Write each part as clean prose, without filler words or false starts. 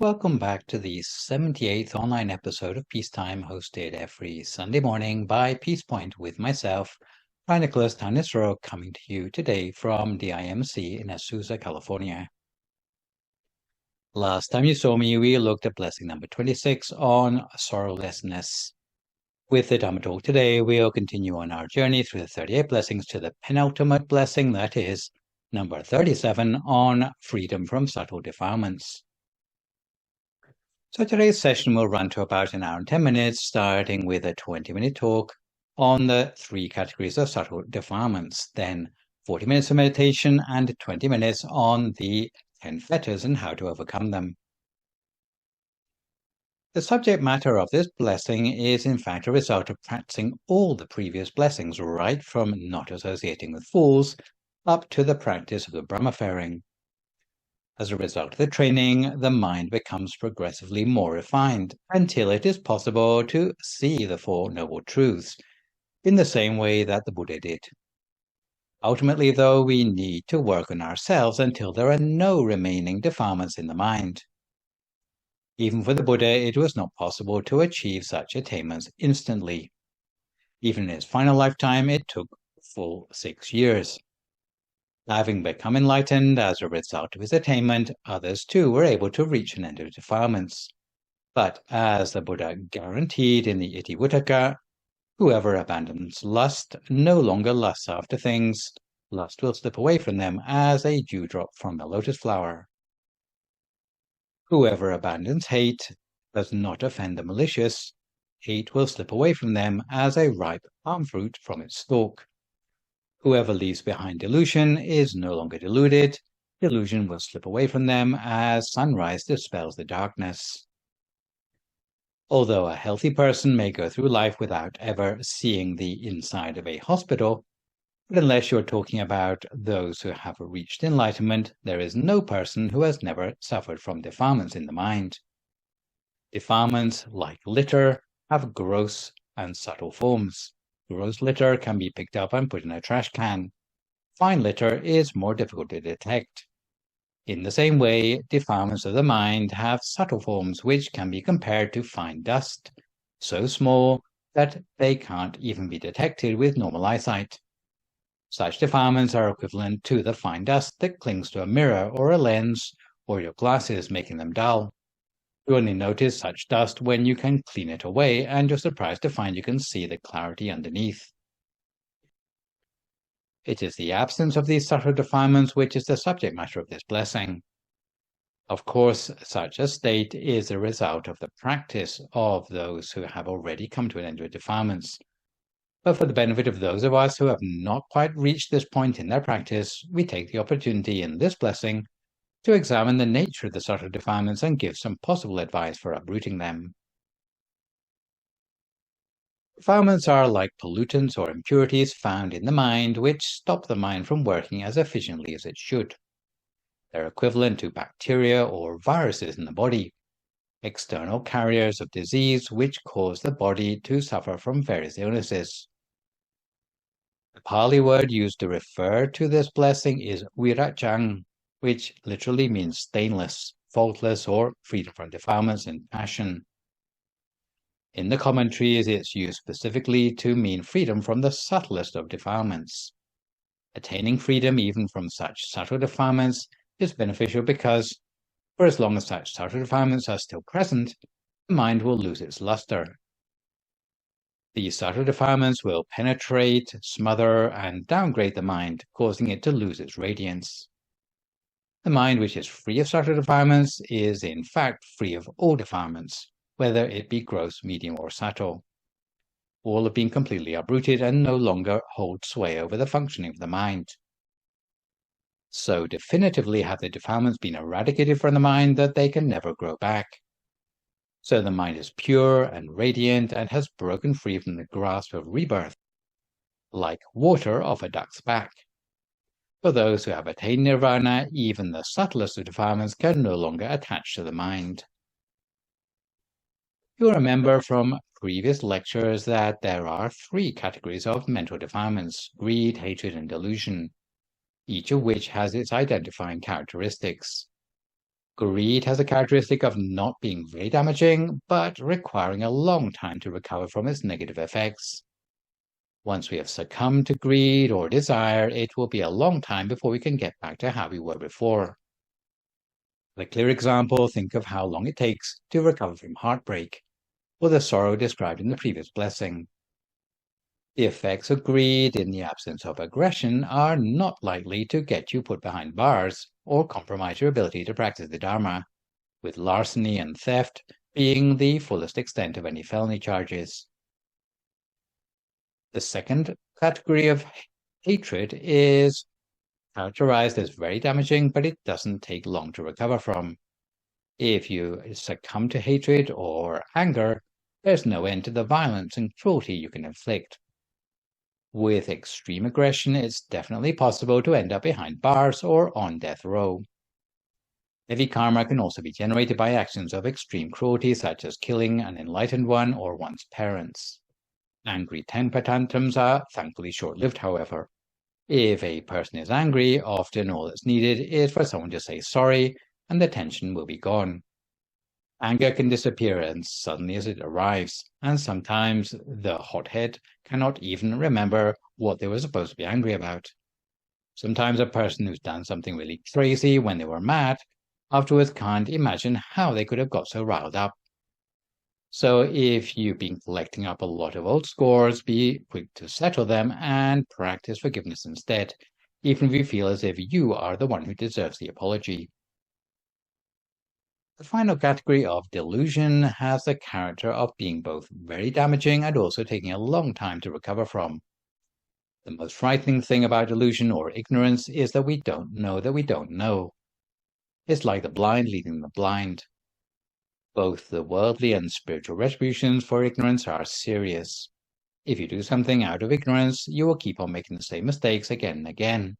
Welcome back to the 78th online episode of Peacetime, hosted every Sunday morning by Peace Point with myself, Phra Nicholas Thanissaro, coming to you today from the IMC in Azusa, California. Last time you saw me, we looked at blessing number 26 on sorrowlessness. With the Dhamma talk today, we'll continue on our journey through the 38 blessings to the penultimate blessing, that is, number 37 on freedom from subtle defilements. So today's session will run to about an hour and 10 minutes, starting with a 20-minute talk on the 3 categories of subtle defilements, then 40 minutes of meditation and 20 minutes on the 10 fetters and how to overcome them. The subject matter of this blessing is in fact a result of practicing all the previous blessings, right from not associating with fools up to the practice of the Brahmafaring. As a result of the training, the mind becomes progressively more refined until it is possible to see the Four Noble Truths in the same way that the Buddha did. Ultimately, though, we need to work on ourselves until there are no remaining defilements in the mind. Even for the Buddha, it was not possible to achieve such attainments instantly. Even in his final lifetime, it took full 6 years. Having become enlightened as a result of his attainment, others too were able to reach an end of defilements. But as the Buddha guaranteed in the Jātaka, whoever abandons lust no longer lusts after things. Lust will slip away from them as a dewdrop from a lotus flower. Whoever abandons hate does not offend the malicious. Hate will slip away from them as a ripe palm fruit from its stalk. Whoever leaves behind delusion is no longer deluded. Delusion will slip away from them as sunrise dispels the darkness. Although a healthy person may go through life without ever seeing the inside of a hospital, but unless you're talking about those who have reached enlightenment, there is no person who has never suffered from defilements in the mind. Defilements, like litter, have gross and subtle forms. Gross litter can be picked up and put in a trash can. Fine litter is more difficult to detect. In the same way, defilements of the mind have subtle forms which can be compared to fine dust, so small that they can't even be detected with normal eyesight. Such defilements are equivalent to the fine dust that clings to a mirror or a lens or your glasses, making them dull. You only notice such dust when you can clean it away, and you're surprised to find you can see the clarity underneath. It is the absence of these subtle defilements which is the subject matter of this blessing. Of course, such a state is a result of the practice of those who have already come to an end with defilements. But for the benefit of those of us who have not quite reached this point in their practice, we take the opportunity in this blessing to examine the nature of the subtle defilements and give some possible advice for uprooting them. Defilements are like pollutants or impurities found in the mind which stop the mind from working as efficiently as it should. They're equivalent to bacteria or viruses in the body, external carriers of disease which cause the body to suffer from various illnesses. The Pali word used to refer to this blessing is virajang, which literally means stainless, faultless, or freedom from defilements and passion. In the commentaries, it's used specifically to mean freedom from the subtlest of defilements. Attaining freedom even from such subtle defilements is beneficial because, for as long as such subtle defilements are still present, the mind will lose its luster. These subtle defilements will penetrate, smother, and downgrade the mind, causing it to lose its radiance. The mind which is free of subtle defilements is in fact free of all defilements, whether it be gross, medium, or subtle. All have been completely uprooted and no longer hold sway over the functioning of the mind. So definitively have the defilements been eradicated from the mind that they can never grow back. So the mind is pure and radiant and has broken free from the grasp of rebirth, like water off a duck's back. For those who have attained nirvana, even the subtlest of defilements can no longer attach to the mind. You'll remember from previous lectures that there are 3 categories of mental defilements: greed, hatred, and delusion, each of which has its identifying characteristics. Greed has a characteristic of not being very damaging, but requiring a long time to recover from its negative effects. Once we have succumbed to greed or desire, it will be a long time before we can get back to how we were before. For a clear example, think of how long it takes to recover from heartbreak, or the sorrow described in the previous blessing. The effects of greed in the absence of aggression are not likely to get you put behind bars or compromise your ability to practice the Dharma, with larceny and theft being the fullest extent of any felony charges. The second category of hatred is characterized as very damaging, but it doesn't take long to recover from. If you succumb to hatred or anger, there's no end to the violence and cruelty you can inflict. With extreme aggression, it's definitely possible to end up behind bars or on death row. Heavy karma can also be generated by actions of extreme cruelty, such as killing an enlightened one or one's parents. Angry temper tantrums are thankfully short-lived, however. If a person is angry, often all that's needed is for someone to say sorry, and the tension will be gone. Anger can disappear as suddenly as it arrives, and sometimes the hothead cannot even remember what they were supposed to be angry about. Sometimes a person who's done something really crazy when they were mad afterwards can't imagine how they could have got so riled up. So if you've been collecting up a lot of old scores, be quick to settle them and practice forgiveness instead, even if you feel as if you are the one who deserves the apology. The final category of delusion has the character of being both very damaging and also taking a long time to recover from. The most frightening thing about delusion or ignorance is that we don't know that we don't know. It's like the blind leading the blind. Both the worldly and spiritual retributions for ignorance are serious. If you do something out of ignorance, you will keep on making the same mistakes again and again.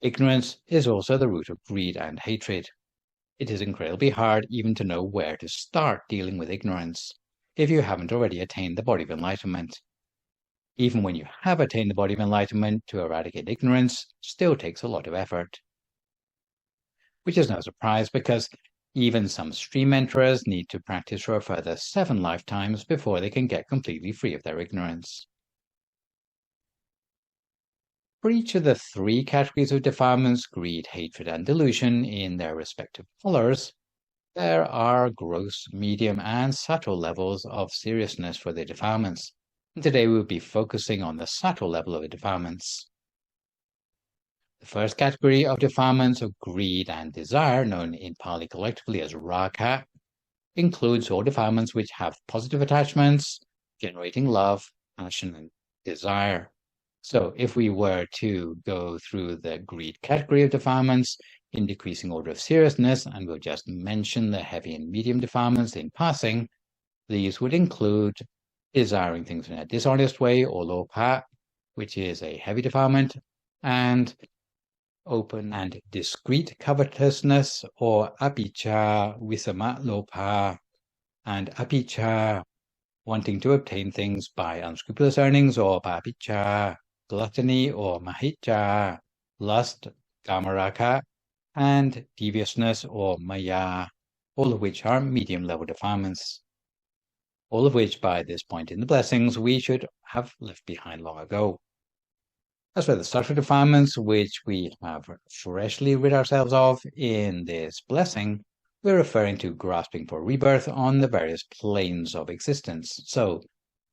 Ignorance is also the root of greed and hatred. It is incredibly hard even to know where to start dealing with ignorance, if you haven't already attained the body of enlightenment. Even when you have attained the body of enlightenment, to eradicate ignorance still takes a lot of effort. Which is no surprise, because even some stream enterers need to practice for a further 7 lifetimes before they can get completely free of their ignorance. For each of the 3 categories of defilements, greed, hatred, and delusion, in their respective colors, there are gross, medium, and subtle levels of seriousness for the defilements. And today we'll be focusing on the subtle level of the defilements. The first category of defilements of greed and desire, known in Pali collectively as raga, includes all defilements which have positive attachments, generating love, passion, and desire. So if we were to go through the greed category of defilements in decreasing order of seriousness, and we'll just mention the heavy and medium defilements in passing, these would include desiring things in a dishonest way, or lopa, which is a heavy defilement, and open and discreet covetousness, or apicca visama lopa, and apicca, wanting to obtain things by unscrupulous earnings, or papicca, gluttony, or mahicca, lust, Kāma, and deviousness, or maya, all of which are medium level defilements. All of which, by this point in the blessings, we should have left behind long ago. As for the subtle defilements, which we have freshly rid ourselves of in this blessing, we're referring to grasping for rebirth on the various planes of existence. So,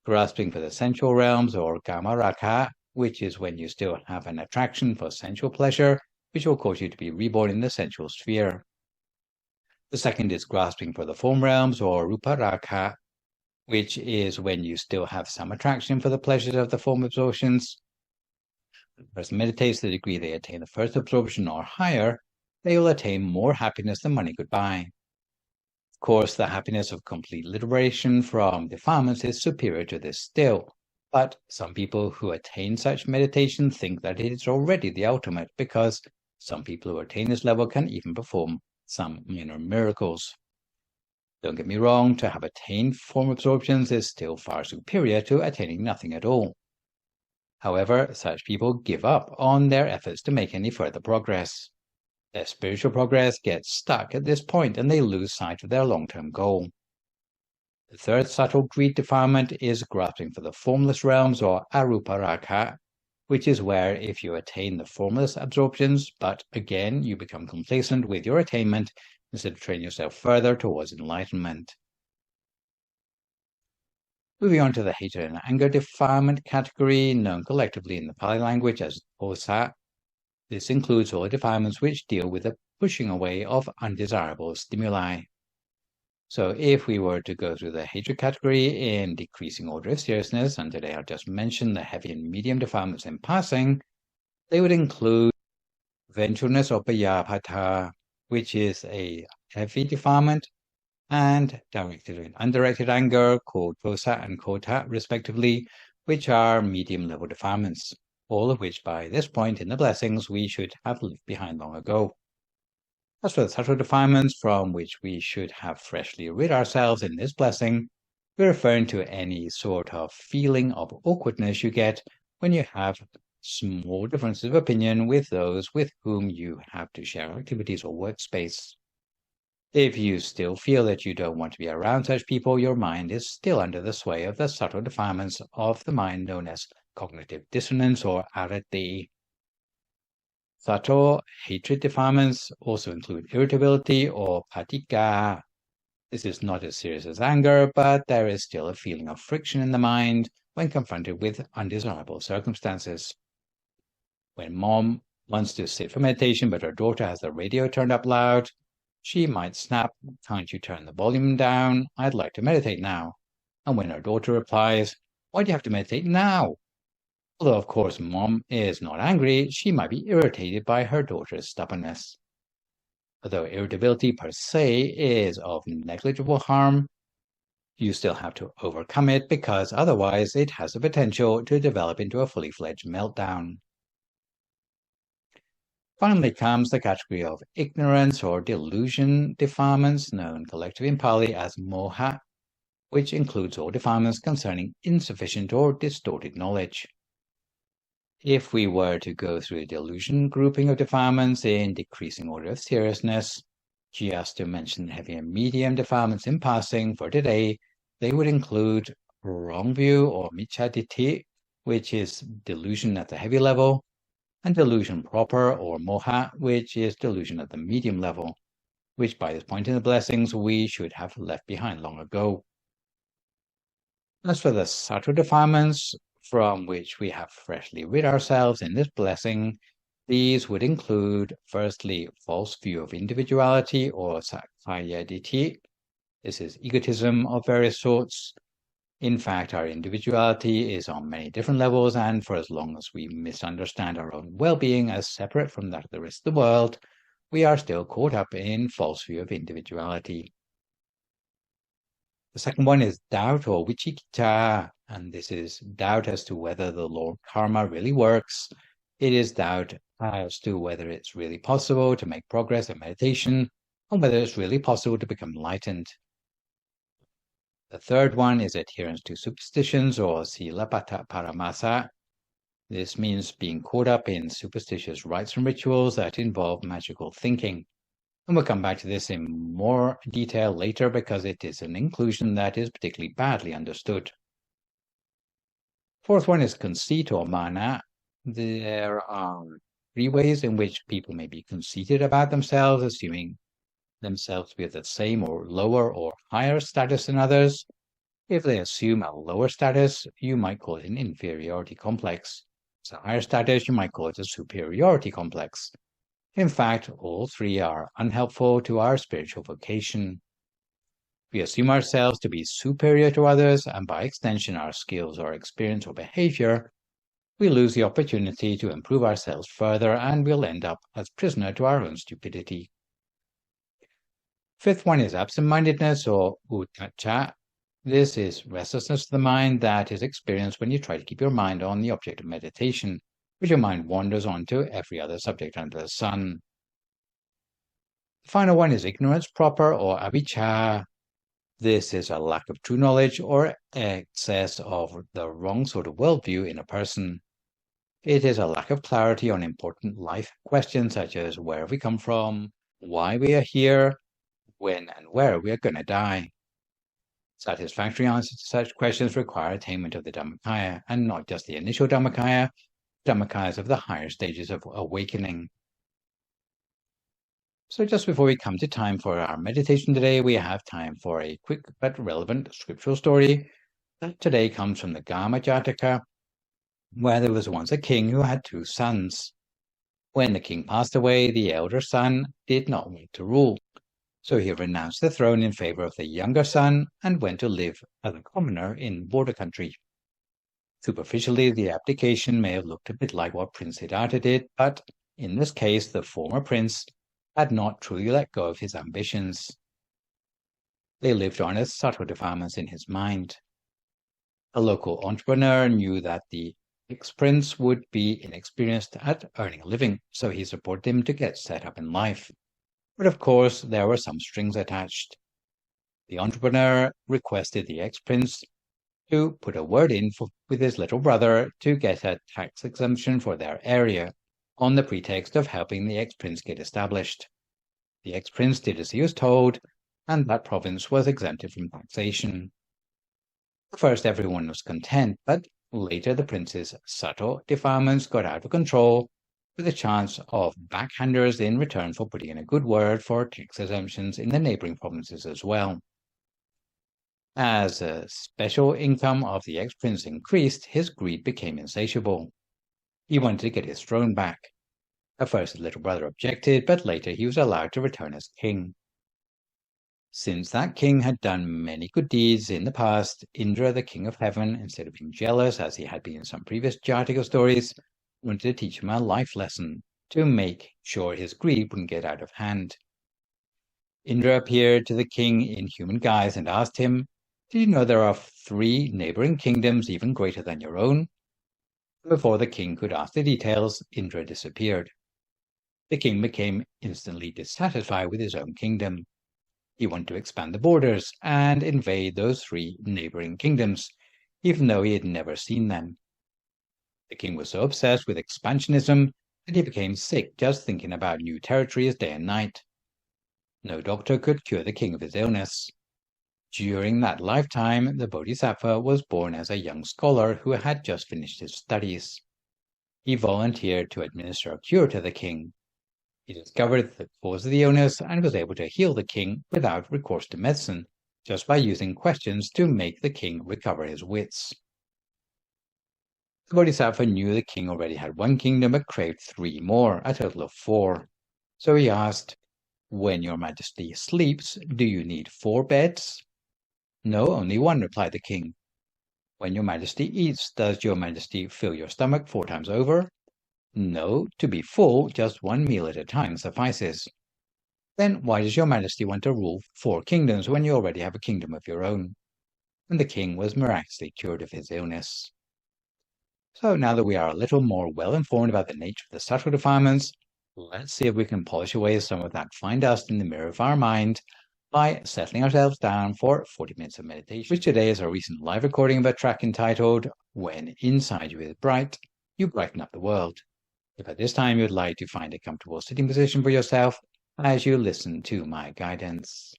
grasping for the sensual realms, or Kāma, which is when you still have an attraction for sensual pleasure, which will cause you to be reborn in the sensual sphere. The second is grasping for the form realms, or Rupa, which is when you still have some attraction for the pleasures of the form absorptions. When the person meditates to the degree they attain the first absorption or higher, they will attain more happiness than money could buy. Of course, the happiness of complete liberation from defilements is superior to this still, but some people who attain such meditation think that it is already the ultimate, because some people who attain this level can even perform some minor miracles. Don't get me wrong, to have attained form absorptions is still far superior to attaining nothing at all. However, such people give up on their efforts to make any further progress. Their spiritual progress gets stuck at this point and they lose sight of their long-term goal. The third subtle greed defilement is grasping for the formless realms, or aruparaka, which is where if you attain the formless absorptions, but again you become complacent with your attainment instead of training yourself further towards enlightenment. Moving on to the hatred and anger defilement category, known collectively in the Pali language as dosa. This includes all defilements which deal with the pushing away of undesirable stimuli. So if we were to go through the hatred category in decreasing order of seriousness, and today I'll just mention the heavy and medium defilements in passing, they would include vengefulness or payapata, which is a heavy defilement, and directed and undirected anger, called dosa and kota, respectively, which are medium-level defilements, all of which by this point in the blessings we should have left behind long ago. As for the subtle defilements from which we should have freshly rid ourselves in this blessing, we're referring to any sort of feeling of awkwardness you get when you have small differences of opinion with those with whom you have to share activities or workspace. If you still feel that you don't want to be around such people, your mind is still under the sway of the subtle defilements of the mind known as cognitive dissonance or arati. Subtle hatred defilements also include irritability or patika. This is not as serious as anger, but there is still a feeling of friction in the mind when confronted with undesirable circumstances. When mom wants to sit for meditation, but her daughter has the radio turned up loud, she might snap, "Can't you turn the volume down? I'd like to meditate now." And when her daughter replies, "Why do you have to meditate now?" Although, of course, mom is not angry, she might be irritated by her daughter's stubbornness. Although irritability per se is of negligible harm, you still have to overcome it because otherwise it has the potential to develop into a fully fledged meltdown. Finally comes the category of ignorance or delusion defilements, known collectively in Pali as moha, which includes all defilements concerning insufficient or distorted knowledge. If we were to go through the delusion grouping of defilements in decreasing order of seriousness, just to mention heavy and medium defilements in passing for today, they would include wrong view or micchaditthi, which is delusion at the heavy level, and delusion proper or moha, which is delusion at the medium level, which by this point in the blessings we should have left behind long ago. As for the subtle defilements, from which we have freshly rid ourselves in this blessing, these would include, firstly, false view of individuality or sakkaya ditthi. This is egotism of various sorts. In fact, our individuality is on many different levels, and for as long as we misunderstand our own well-being as separate from that of the rest of the world, we are still caught up in false view of individuality. The second one is doubt or vicikiccha, and this is doubt as to whether the law of karma really works. It is doubt as to whether it's really possible to make progress in meditation, and whether it's really possible to become enlightened. The third one is adherence to superstitions or silapata paramasa. This means being caught up in superstitious rites and rituals that involve magical thinking. And we'll come back to this in more detail later because it is an inclusion that is particularly badly understood. Fourth one is conceit or mana. There are 3 ways in which people may be conceited about themselves, assuming themselves to be at the same or lower or higher status than others. If they assume a lower status, you might call it an inferiority complex. If it's a higher status, you might call it a superiority complex. In fact, all 3 are unhelpful to our spiritual vocation. We assume ourselves to be superior to others, and by extension our skills or experience or behavior, we lose the opportunity to improve ourselves further, and we'll end up as prisoner to our own stupidity. Fifth one is absent-mindedness or uddhacca. This is restlessness of the mind that is experienced when you try to keep your mind on the object of meditation, but your mind wanders on to every other subject under the sun. The final one is ignorance proper or avijja. This is a lack of true knowledge or excess of the wrong sort of worldview in a person. It is a lack of clarity on important life questions such as where we come from, why we are here, when and where we are going to die. Satisfactory answers to such questions require attainment of the Dhammakaya, and not just the initial Dhammakayas of the higher stages of awakening. So just before we come to time for our meditation today, we have time for a quick but relevant scriptural story that today comes from the Kāma Jātaka, where there was once a king who had 2 sons. When the king passed away, the elder son did not want to rule, so he renounced the throne in favor of the younger son and went to live as a commoner in border country. Superficially, the abdication may have looked a bit like what Prince Siddhartha did, but in this case, the former prince had not truly let go of his ambitions. They lived on as subtle defilements in his mind. A local entrepreneur knew that the ex-prince would be inexperienced at earning a living, so he supported him to get set up in life. But of course, there were some strings attached. The entrepreneur requested the ex-prince to put a word in with his little brother to get a tax exemption for their area, on the pretext of helping the ex-prince get established. The ex-prince did as he was told, and that province was exempted from taxation. At first everyone was content, but later the prince's subtle defilements got out of control, with a chance of backhanders in return for putting in a good word for tax exemptions in the neighboring provinces as well. As the special income of the ex-prince increased, his greed became insatiable. He wanted to get his throne back. At first his little brother objected, but later he was allowed to return as king. Since that king had done many good deeds in the past, Indra, the king of heaven, instead of being jealous, as he had been in some previous Jātaka stories, wanted to teach him a life lesson to make sure his greed wouldn't get out of hand. Indra appeared to the king in human guise and asked him, "Did you know there are 3 neighboring kingdoms even greater than your own?" Before the king could ask the details, Indra disappeared. The king became instantly dissatisfied with his own kingdom. He wanted to expand the borders and invade those 3 neighboring kingdoms, even though he had never seen them. The king was so obsessed with expansionism that he became sick just thinking about new territories day and night. No doctor could cure the king of his illness. During that lifetime, the Bodhisattva was born as a young scholar who had just finished his studies. He volunteered to administer a cure to the king. He discovered the cause of the illness and was able to heal the king without recourse to medicine, just by using questions to make the king recover his wits. The Bodhisattva knew the king already had 1 kingdom but craved 3 more, a total of 4. So he asked, "When your majesty sleeps, do you need 4 beds?" "No, only 1, replied the king. "When your majesty eats, does your majesty fill your stomach 4 times over?" "No, to be full, just 1 meal at a time suffices." "Then why does your majesty want to rule 4 kingdoms when you already have a kingdom of your own?" And the king was miraculously cured of his illness. So now that we are a little more well-informed about the nature of the subtle defilements, let's see if we can polish away some of that fine dust in the mirror of our mind by settling ourselves down for 40 minutes of meditation, which today is a recent live recording of a track entitled "When Inside You is Bright, You Brighten Up the World." If at this time you'd like to find a comfortable sitting position for yourself as you listen to my guidance.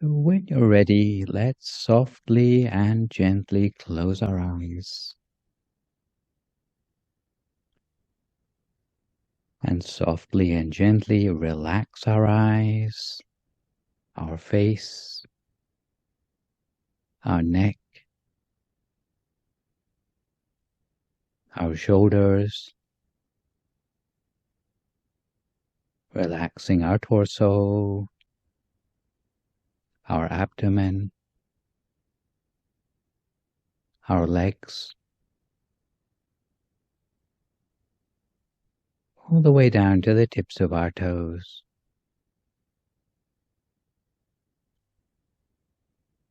When you're ready, let's softly and gently close our eyes. And softly and gently relax our eyes, our face, our neck, our shoulders, relaxing our torso, our abdomen, our legs, all the way down to the tips of our toes.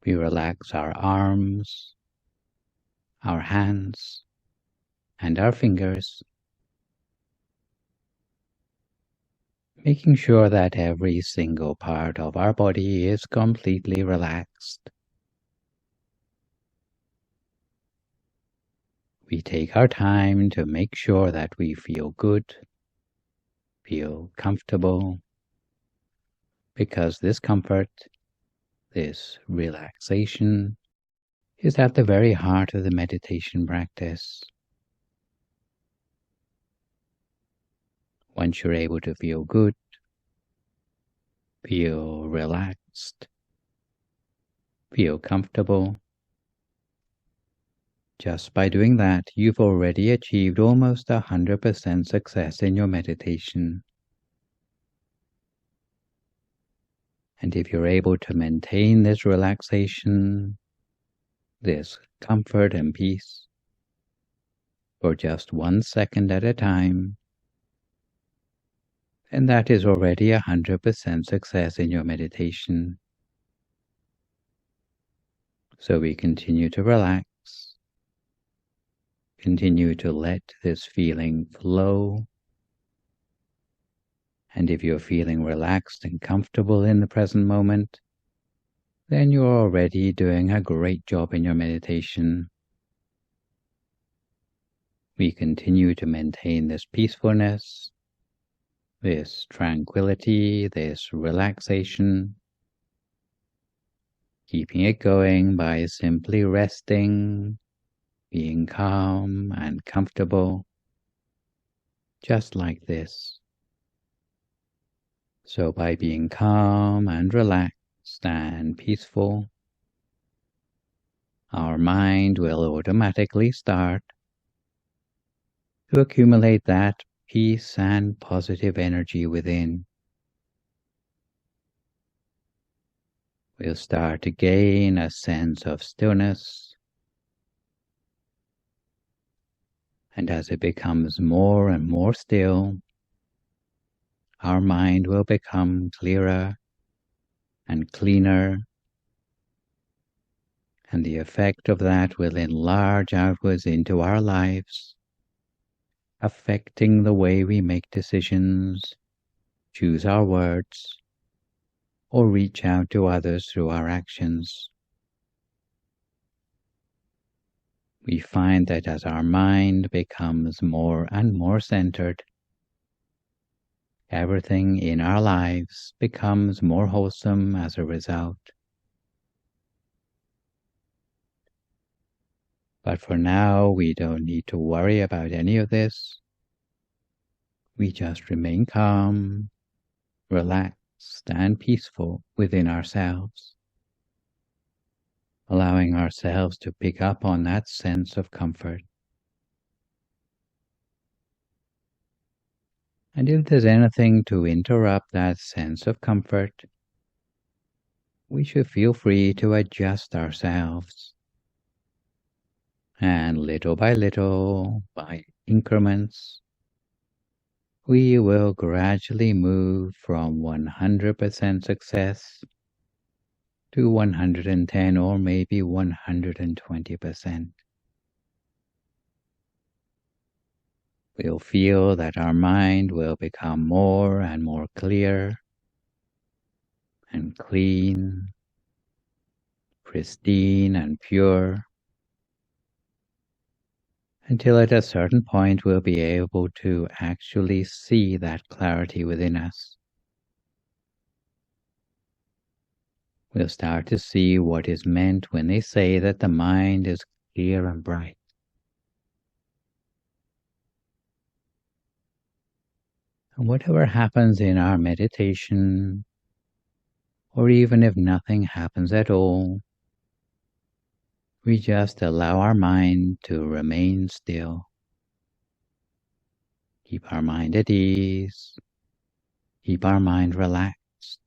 We relax our arms, our hands, and our fingers. making sure that every single part of our body is completely relaxed. We take our time to make sure that we feel good, feel comfortable, because this comfort, this relaxation, is at the very heart of the meditation practice. Once you're able to feel good, feel relaxed, feel comfortable, just by doing that, you've already achieved almost 100% success in your meditation. And if you're able to maintain this relaxation, this comfort and peace, for just 1 second at a time, then that is already 100% success in your meditation. So we continue to relax, continue to let this feeling flow. And if you're feeling relaxed and comfortable in the present moment, then you're already doing a great job in your meditation. We continue to maintain this peacefulness, this tranquility, this relaxation, keeping it going by simply resting, being calm and comfortable, just like this. So by being calm and relaxed and peaceful, our mind will automatically start to accumulate that peace and positive energy within. We'll start to gain a sense of stillness, and as it becomes more and more still, our mind will become clearer and cleaner, and the effect of that will enlarge outwards into our lives, affecting the way we make decisions, choose our words, or reach out to others through our actions. We find that as our mind becomes more and more centered, everything in our lives becomes more wholesome as a result. But for now, we don't need to worry about any of this. We just remain calm, relaxed, and peaceful within ourselves, allowing ourselves to pick up on that sense of comfort. And if there's anything to interrupt that sense of comfort, we should feel free to adjust ourselves. And little by little, by increments, we will gradually move from 100% success to 110 or maybe 120%. We'll feel that our mind will become more and more clear and clean, pristine and pure, until at a certain point we'll be able to actually see that clarity within us. We'll start to see what is meant when they say that the mind is clear and bright. And whatever happens in our meditation, or even if nothing happens at all, we just allow our mind to remain still. Keep our mind at ease. Keep our mind relaxed,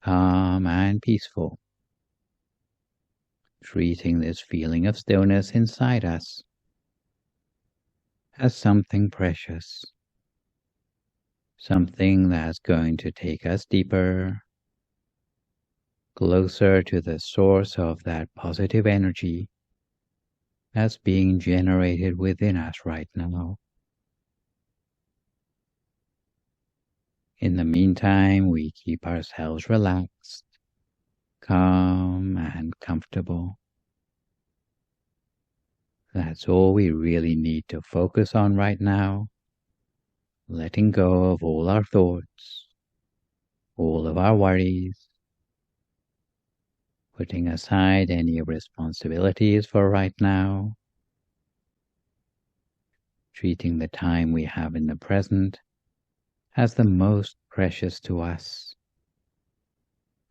calm and peaceful, treating this feeling of stillness inside us as something precious, something that's going to take us deeper, closer to the source of that positive energy that's being generated within us right now. In the meantime, we keep ourselves relaxed, calm and comfortable. That's all we really need to focus on right now, letting go of all our thoughts, all of our worries, putting aside any responsibilities for right now, treating the time we have in the present as the most precious to us,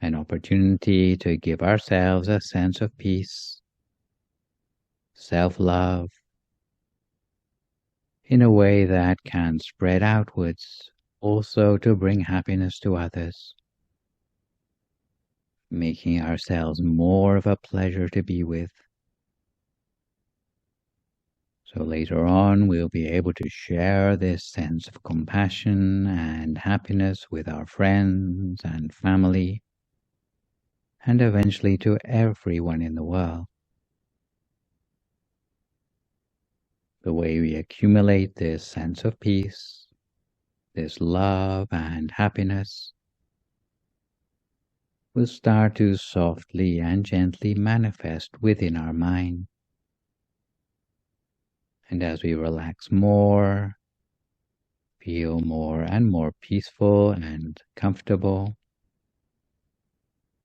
an opportunity to give ourselves a sense of peace, self-love, in a way that can spread outwards, also to bring happiness to others, making ourselves more of a pleasure to be with. So later on, we'll be able to share this sense of compassion and happiness with our friends and family, and eventually to everyone in the world. The way we accumulate this sense of peace, this love and happiness, will start to softly and gently manifest within our mind. And as we relax more, feel more and more peaceful and comfortable,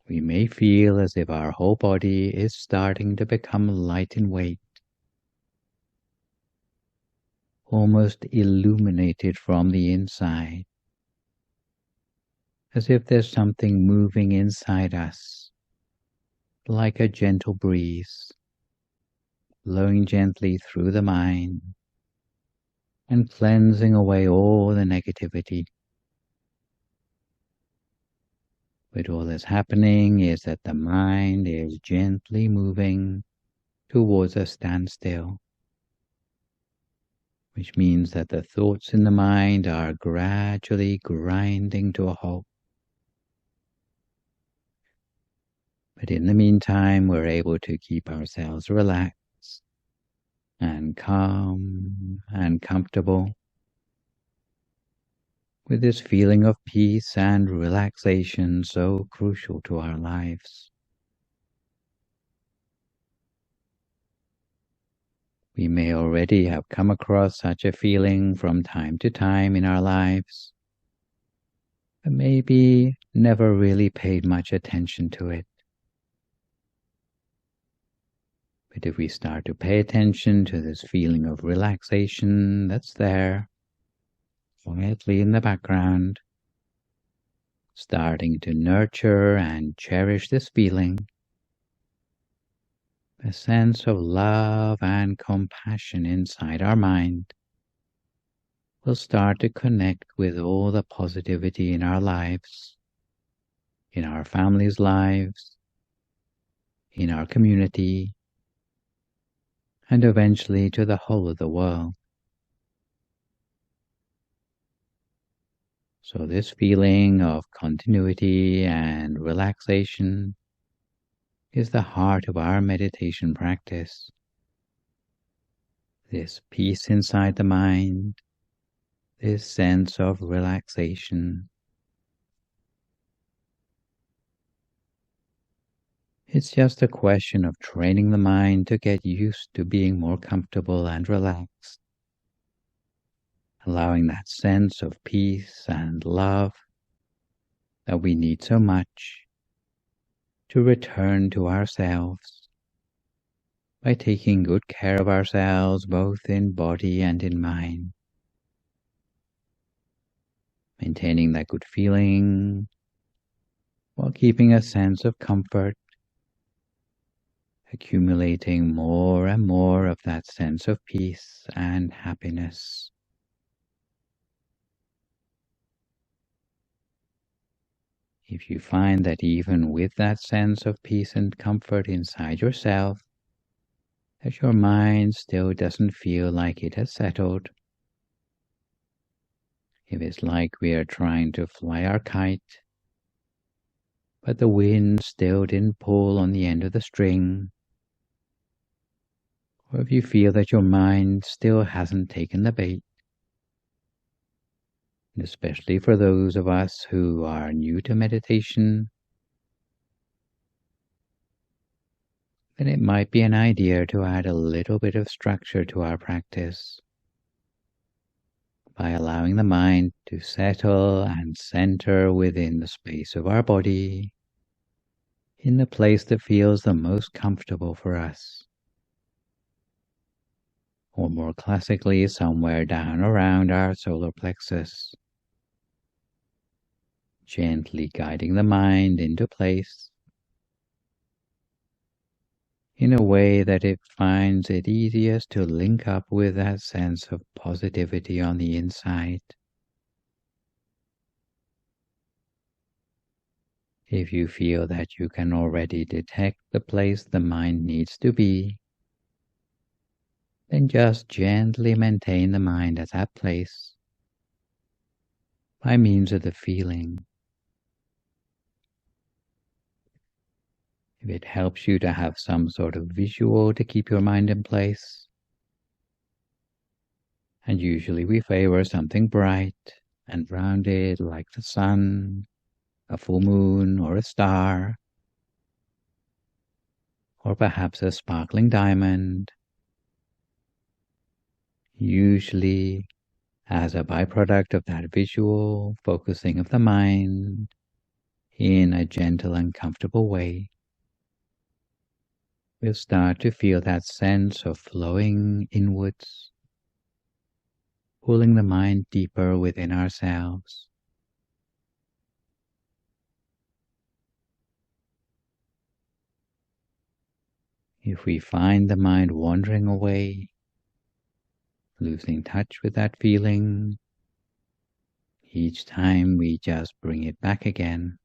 we may feel as if our whole body is starting to become light in weight, almost illuminated from the inside, as if there's something moving inside us, like a gentle breeze, blowing gently through the mind and cleansing away all the negativity. But all that's happening is that the mind is gently moving towards a standstill, which means that the thoughts in the mind are gradually grinding to a halt. But in the meantime, we're able to keep ourselves relaxed and calm and comfortable, with this feeling of peace and relaxation so crucial to our lives. We may already have come across such a feeling from time to time in our lives, but maybe never really paid much attention to it. But if we start to pay attention to this feeling of relaxation that's there, quietly in the background, starting to nurture and cherish this feeling, a sense of love and compassion inside our mind will start to connect with all the positivity in our lives, in our families' lives, in our community, and eventually to the whole of the world. So this feeling of continuity and relaxation is the heart of our meditation practice. This peace inside the mind, this sense of relaxation. It's just a question of training the mind to get used to being more comfortable and relaxed, allowing that sense of peace and love that we need so much to return to ourselves by taking good care of ourselves both in body and in mind, maintaining that good feeling while keeping a sense of comfort, accumulating more and more of that sense of peace and happiness. If you find that even with that sense of peace and comfort inside yourself, that your mind still doesn't feel like it has settled, if it's like we are trying to fly our kite, but the wind still didn't pull on the end of the string, or if you feel that your mind still hasn't taken the bait, especially for those of us who are new to meditation, then it might be an idea to add a little bit of structure to our practice by allowing the mind to settle and center within the space of our body, in the place that feels the most comfortable for us, or more classically, somewhere down around our solar plexus, gently guiding the mind into place in a way that it finds it easiest to link up with that sense of positivity on the inside. If you feel that you can already detect the place the mind needs to be, then just gently maintain the mind at that place by means of the feeling. If it helps you to have some sort of visual to keep your mind in place, and usually we favor something bright and rounded like the sun, a full moon, or a star, or perhaps a sparkling diamond, usually as a byproduct of that visual focusing of the mind in a gentle and comfortable way. We'll start to feel that sense of flowing inwards, pulling the mind deeper within ourselves. If we find the mind wandering away, losing touch with that feeling, each time we just bring it back again.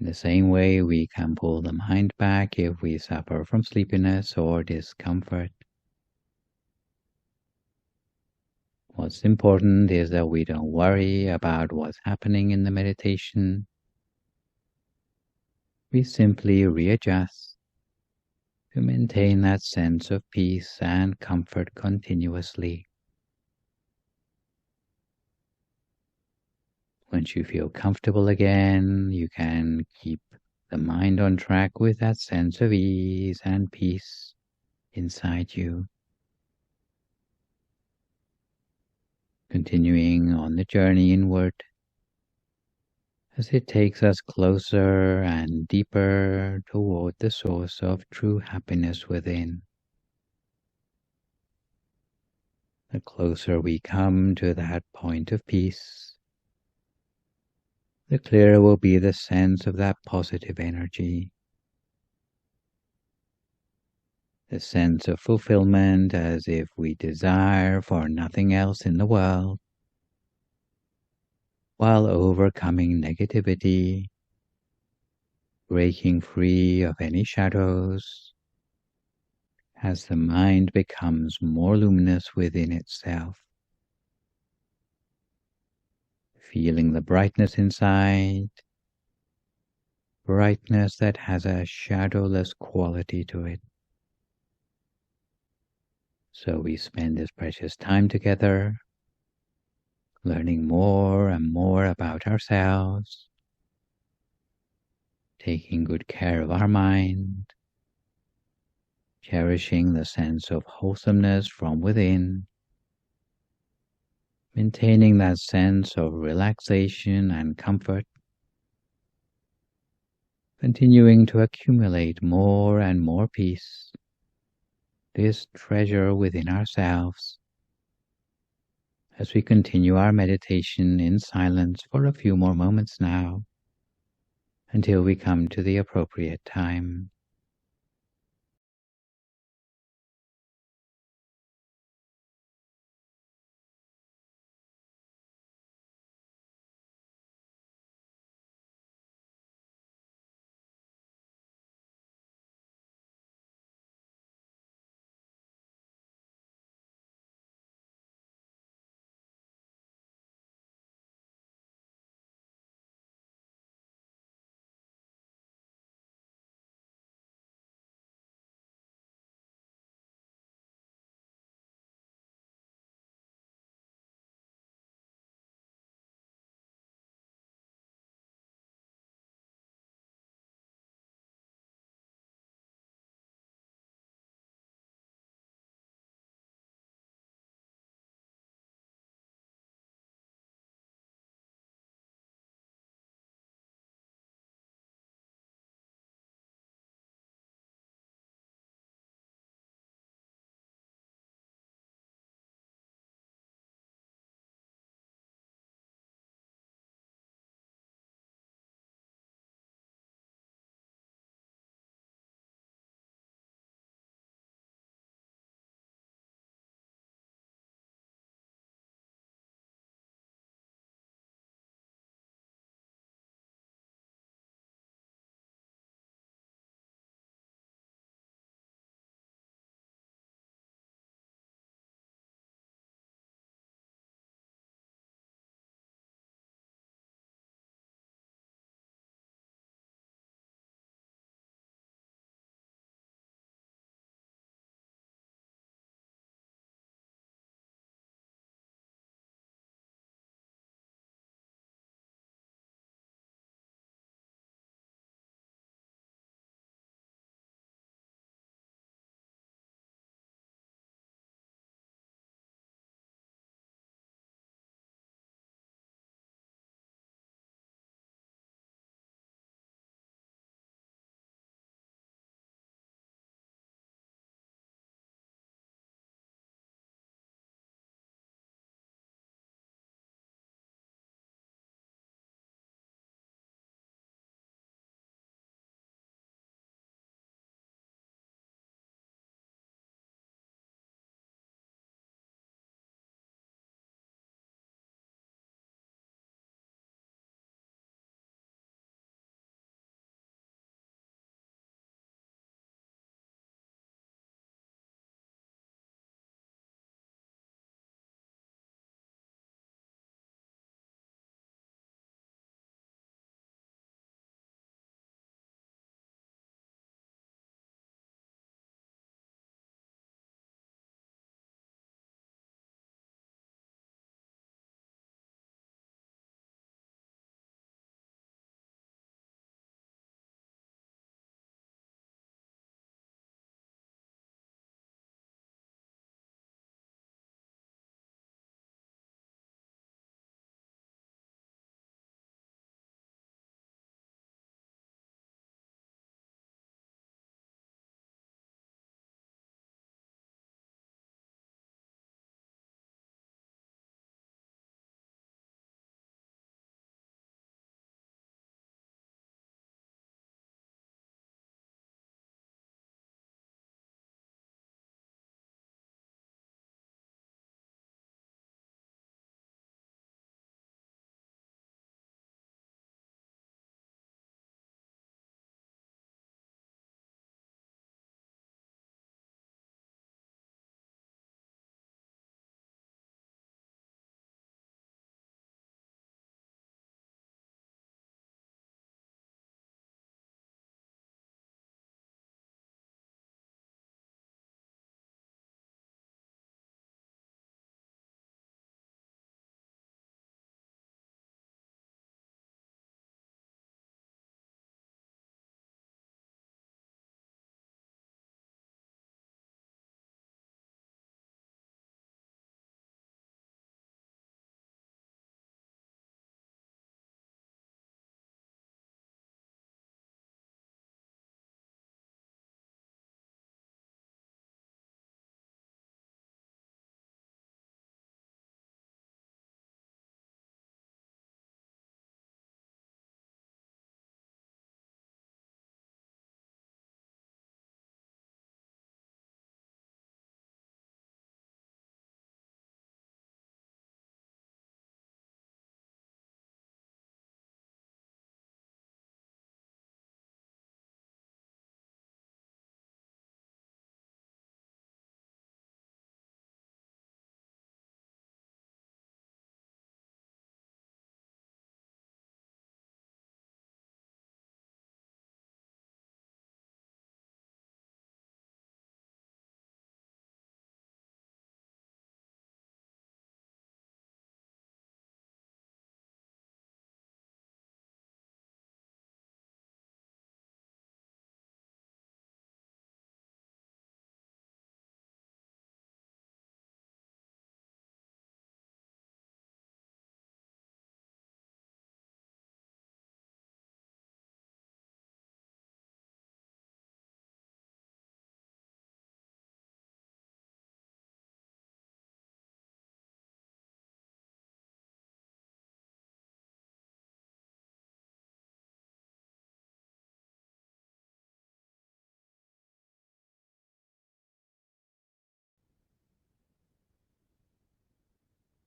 In the same way, we can pull the mind back if we suffer from sleepiness or discomfort. What's important is that we don't worry about what's happening in the meditation. We simply readjust to maintain that sense of peace and comfort continuously. Once you feel comfortable again, you can keep the mind on track with that sense of ease and peace inside you. Continuing on the journey inward as it takes us closer and deeper toward the source of true happiness within. The closer we come to that point of peace, the clearer will be the sense of that positive energy, the sense of fulfillment as if we desire for nothing else in the world, while overcoming negativity, breaking free of any shadows, as the mind becomes more luminous within itself. Feeling the brightness inside, brightness that has a shadowless quality to it. So we spend this precious time together, learning more and more about ourselves, taking good care of our mind, cherishing the sense of wholesomeness from within, maintaining that sense of relaxation and comfort, continuing to accumulate more and more peace, this treasure within ourselves, as we continue our meditation in silence for a few more moments now, until we come to the appropriate time.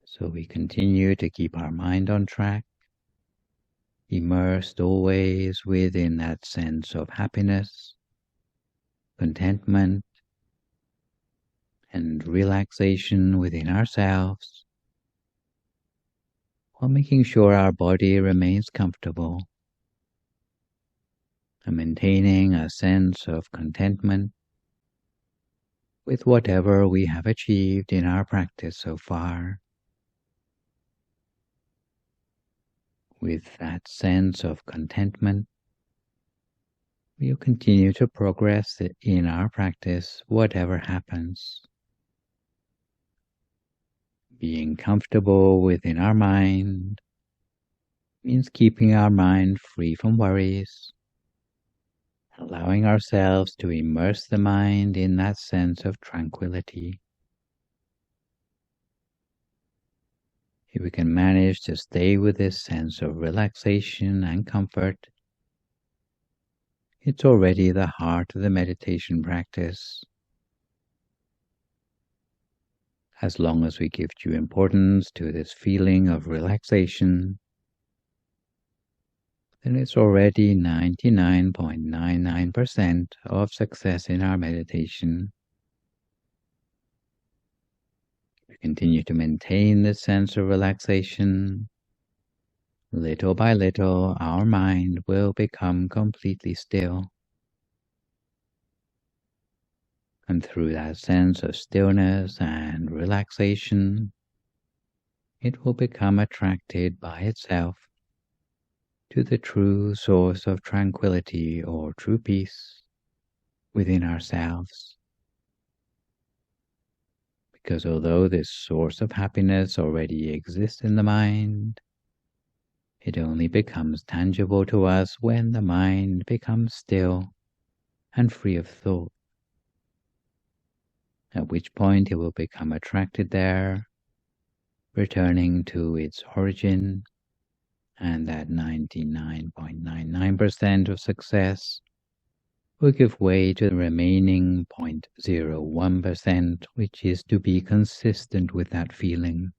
So we continue to keep our mind on track, immersed always within that sense of happiness, contentment, and relaxation within ourselves, while making sure our body remains comfortable and maintaining a sense of contentment with whatever we have achieved in our practice so far. With that sense of contentment, we'll continue to progress in our practice whatever happens. Being comfortable within our mind means keeping our mind free from worries, allowing ourselves to immerse the mind in that sense of tranquility. If we can manage to stay with this sense of relaxation and comfort, it's already the heart of the meditation practice. As long as we give due importance to this feeling of relaxation, then it's already 99.99% of success in our meditation. We continue to maintain this sense of relaxation. Little by little, our mind will become completely still. And through that sense of stillness and relaxation, it will become attracted by itself to the true source of tranquility or true peace within ourselves. Because although this source of happiness already exists in the mind, it only becomes tangible to us when the mind becomes still and free of thought, at which point it will become attracted there, returning to its origin, and that 99.99% of success will give way to the remaining 0.01%, which is to be consistent with that feeling,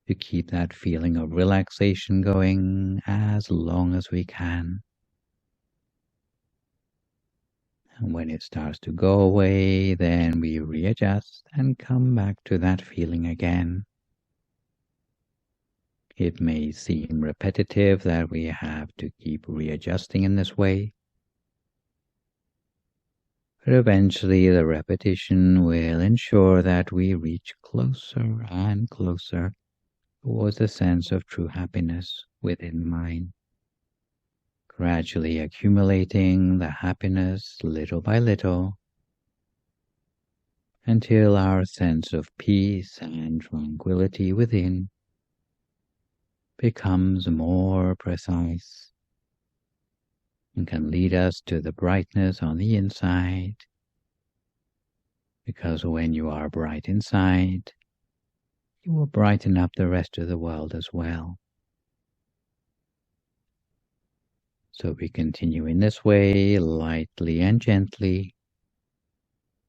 to keep that feeling of relaxation going as long as we can. And when it starts to go away, then we readjust and come back to that feeling again. It may seem repetitive that we have to keep readjusting in this way, but eventually the repetition will ensure that we reach closer and closer towards a sense of true happiness within the mind, gradually accumulating the happiness little by little until our sense of peace and tranquility within becomes more precise and can lead us to the brightness on the inside. Because when you are bright inside, you will brighten up the rest of the world as well. So we continue in this way, lightly and gently,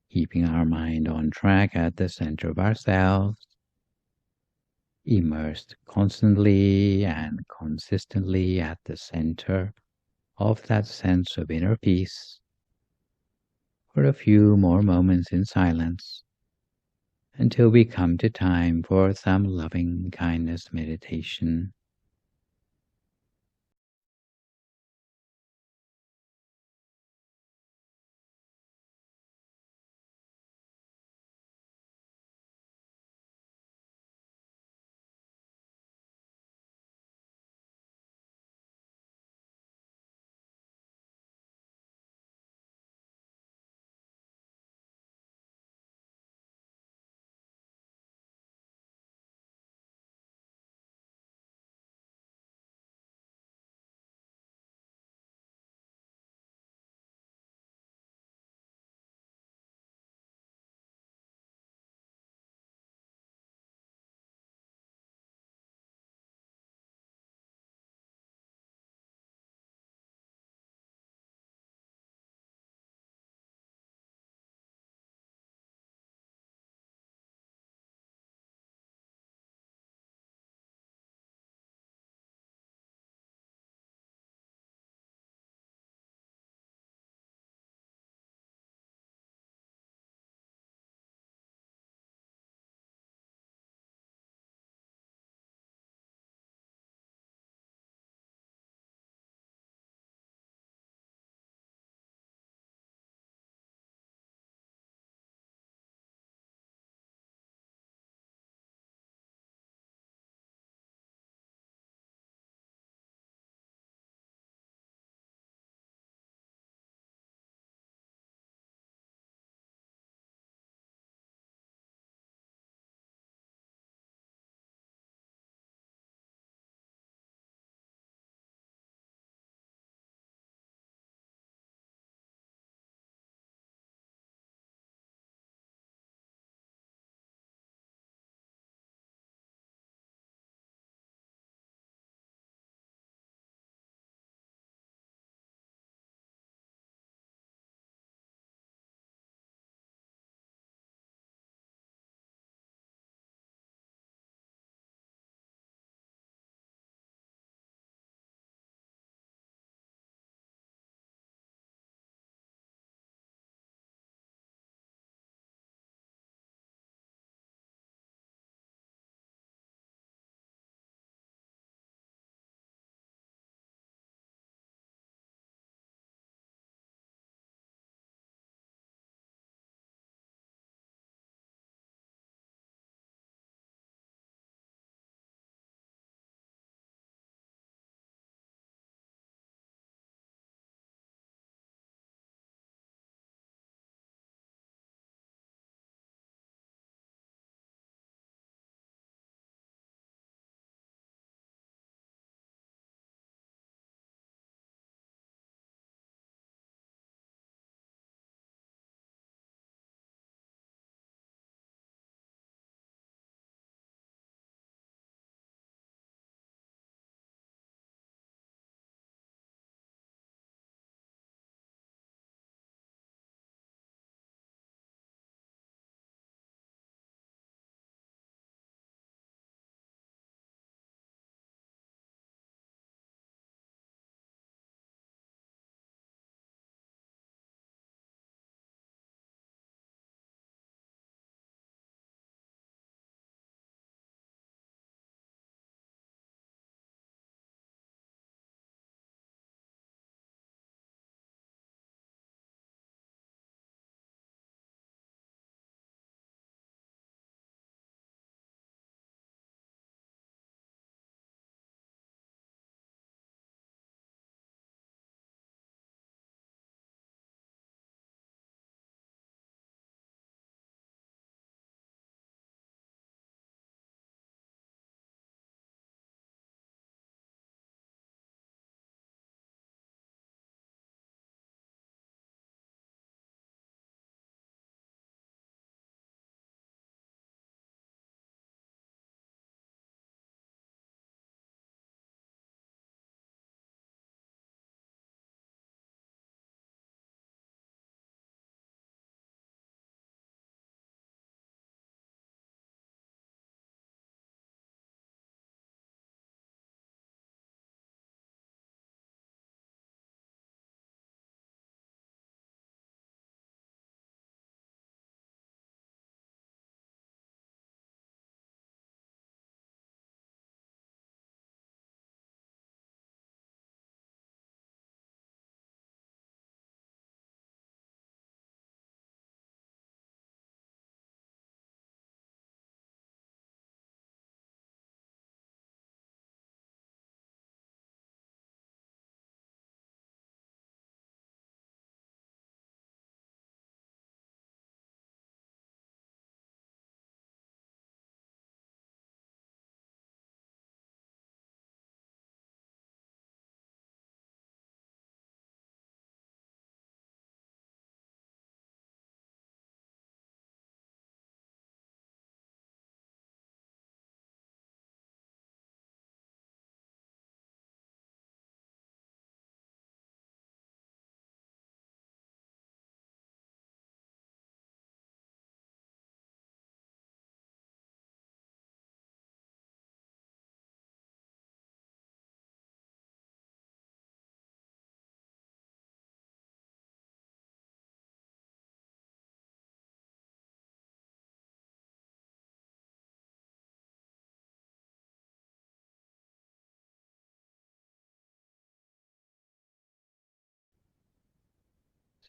keeping our mind on track at the center of ourselves, immersed constantly and consistently at the center of that sense of inner peace, for a few more moments in silence, until we come to time for some loving kindness meditation.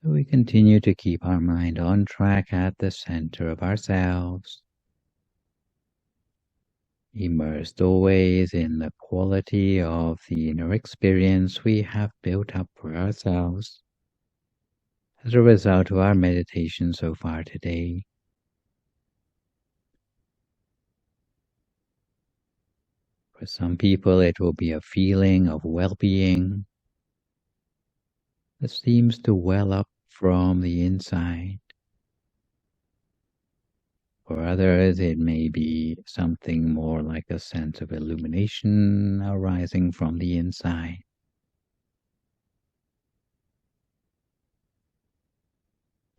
So we continue to keep our mind on track at the center of ourselves, immersed always in the quality of the inner experience we have built up for ourselves as a result of our meditation so far today. For some people, it will be a feeling of well-being that seems to well up from the inside. For others, it may be something more like a sense of illumination arising from the inside.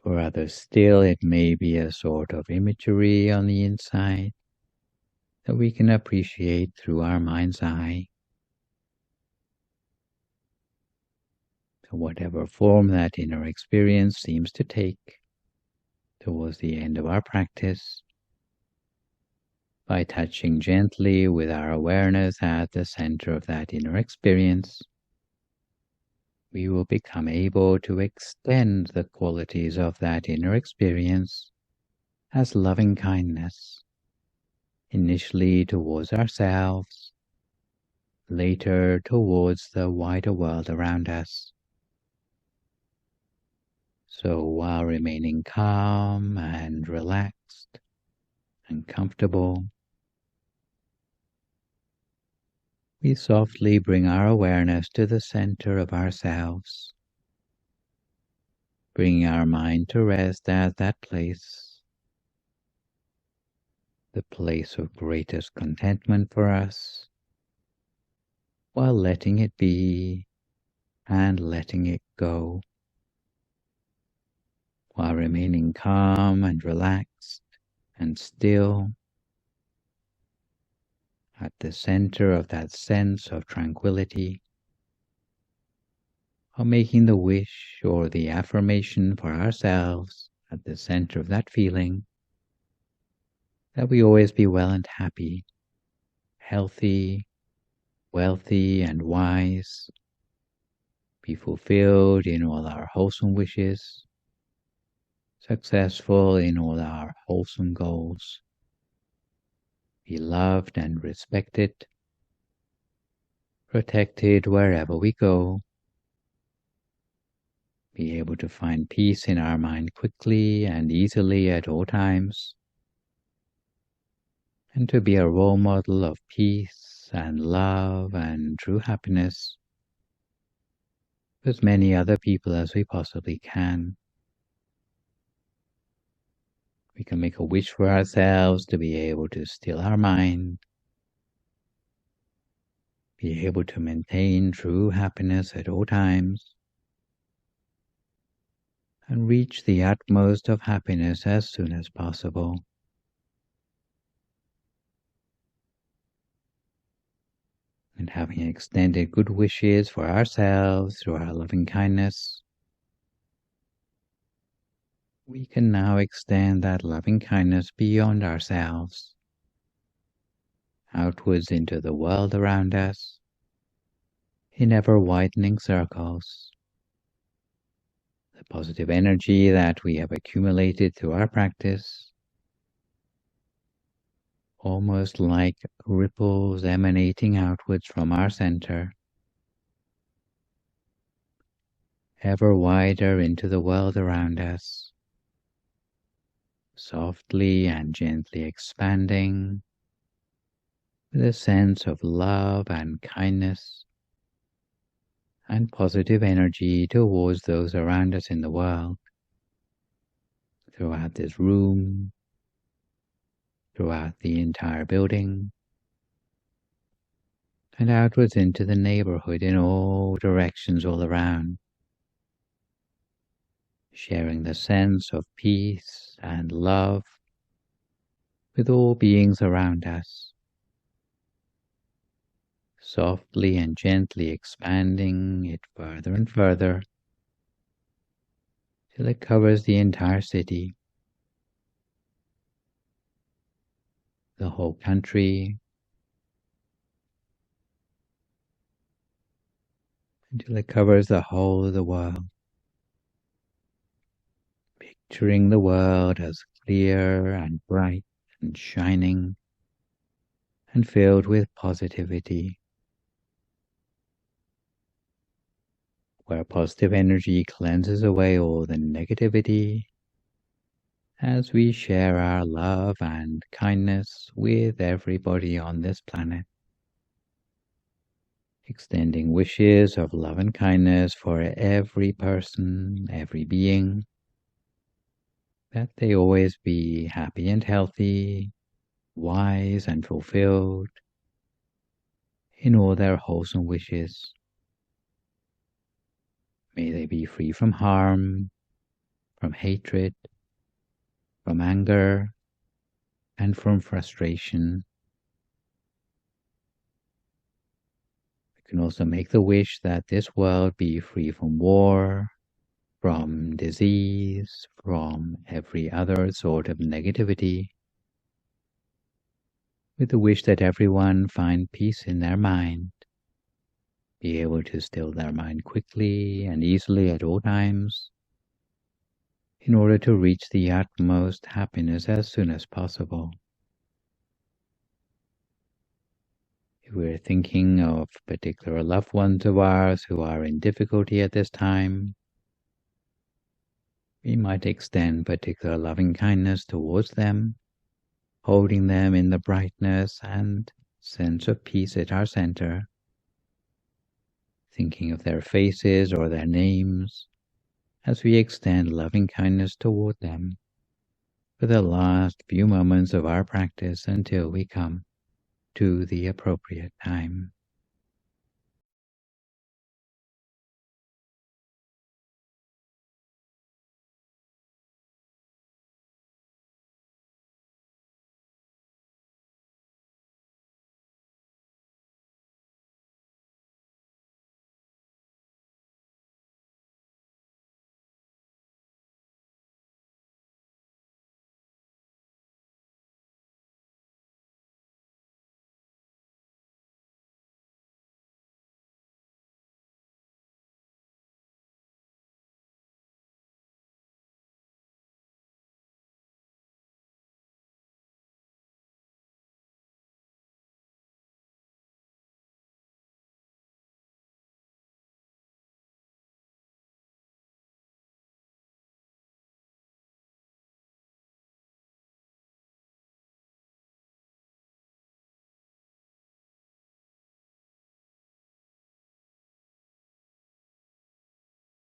For others still, it may be a sort of imagery on the inside that we can appreciate through our mind's eye. So whatever form that inner experience seems to take towards the end of our practice, by touching gently with our awareness at the center of that inner experience, we will become able to extend the qualities of that inner experience as loving kindness, initially towards ourselves, later towards the wider world around us. So while remaining calm and relaxed and comfortable, we softly bring our awareness to the center of ourselves, bringing our mind to rest at that place, the place of greatest contentment for us, while letting it be and letting it go, while remaining calm and relaxed and still at the center of that sense of tranquility, or making the wish or the affirmation for ourselves at the center of that feeling that we always be well and happy, healthy, wealthy and wise, be fulfilled in all our wholesome wishes, successful in all our wholesome goals, be loved and respected, protected wherever we go, be able to find peace in our mind quickly and easily at all times, and to be a role model of peace and love and true happiness for as many other people as we possibly can. We can make a wish for ourselves to be able to still our mind, be able to maintain true happiness at all times, and reach the utmost of happiness as soon as possible. And having extended good wishes for ourselves through our loving kindness, we can now extend that loving kindness beyond ourselves, outwards into the world around us, in ever-widening circles. The positive energy that we have accumulated through our practice, almost like ripples emanating outwards from our center, ever wider into the world around us, softly and gently expanding with a sense of love and kindness and positive energy towards those around us in the world, throughout this room, throughout the entire building, and outwards into the neighborhood in all directions all around, sharing the sense of peace and love with all beings around us, softly and gently expanding it further and further till it covers the entire city, the whole country, until it covers the whole of the world. picturing the world as clear and bright and shining and filled with positivity, where positive energy cleanses away all the negativity as we share our love and kindness with everybody on this planet, extending wishes of love and kindness for every person, every being, that they always be happy and healthy, wise and fulfilled in all their wholesome wishes. May they be free from harm, from hatred, from anger, and from frustration. We can also make the wish that this world be free from war, from disease, from every other sort of negativity, with the wish that everyone find peace in their mind, be able to still their mind quickly and easily at all times, in order to reach the utmost happiness as soon as possible. If we're thinking of particular loved ones of ours who are in difficulty at this time, we might extend particular loving kindness towards them, holding them in the brightness and sense of peace at our center, thinking of their faces or their names as we extend loving kindness toward them for the last few moments of our practice until we come to the appropriate time.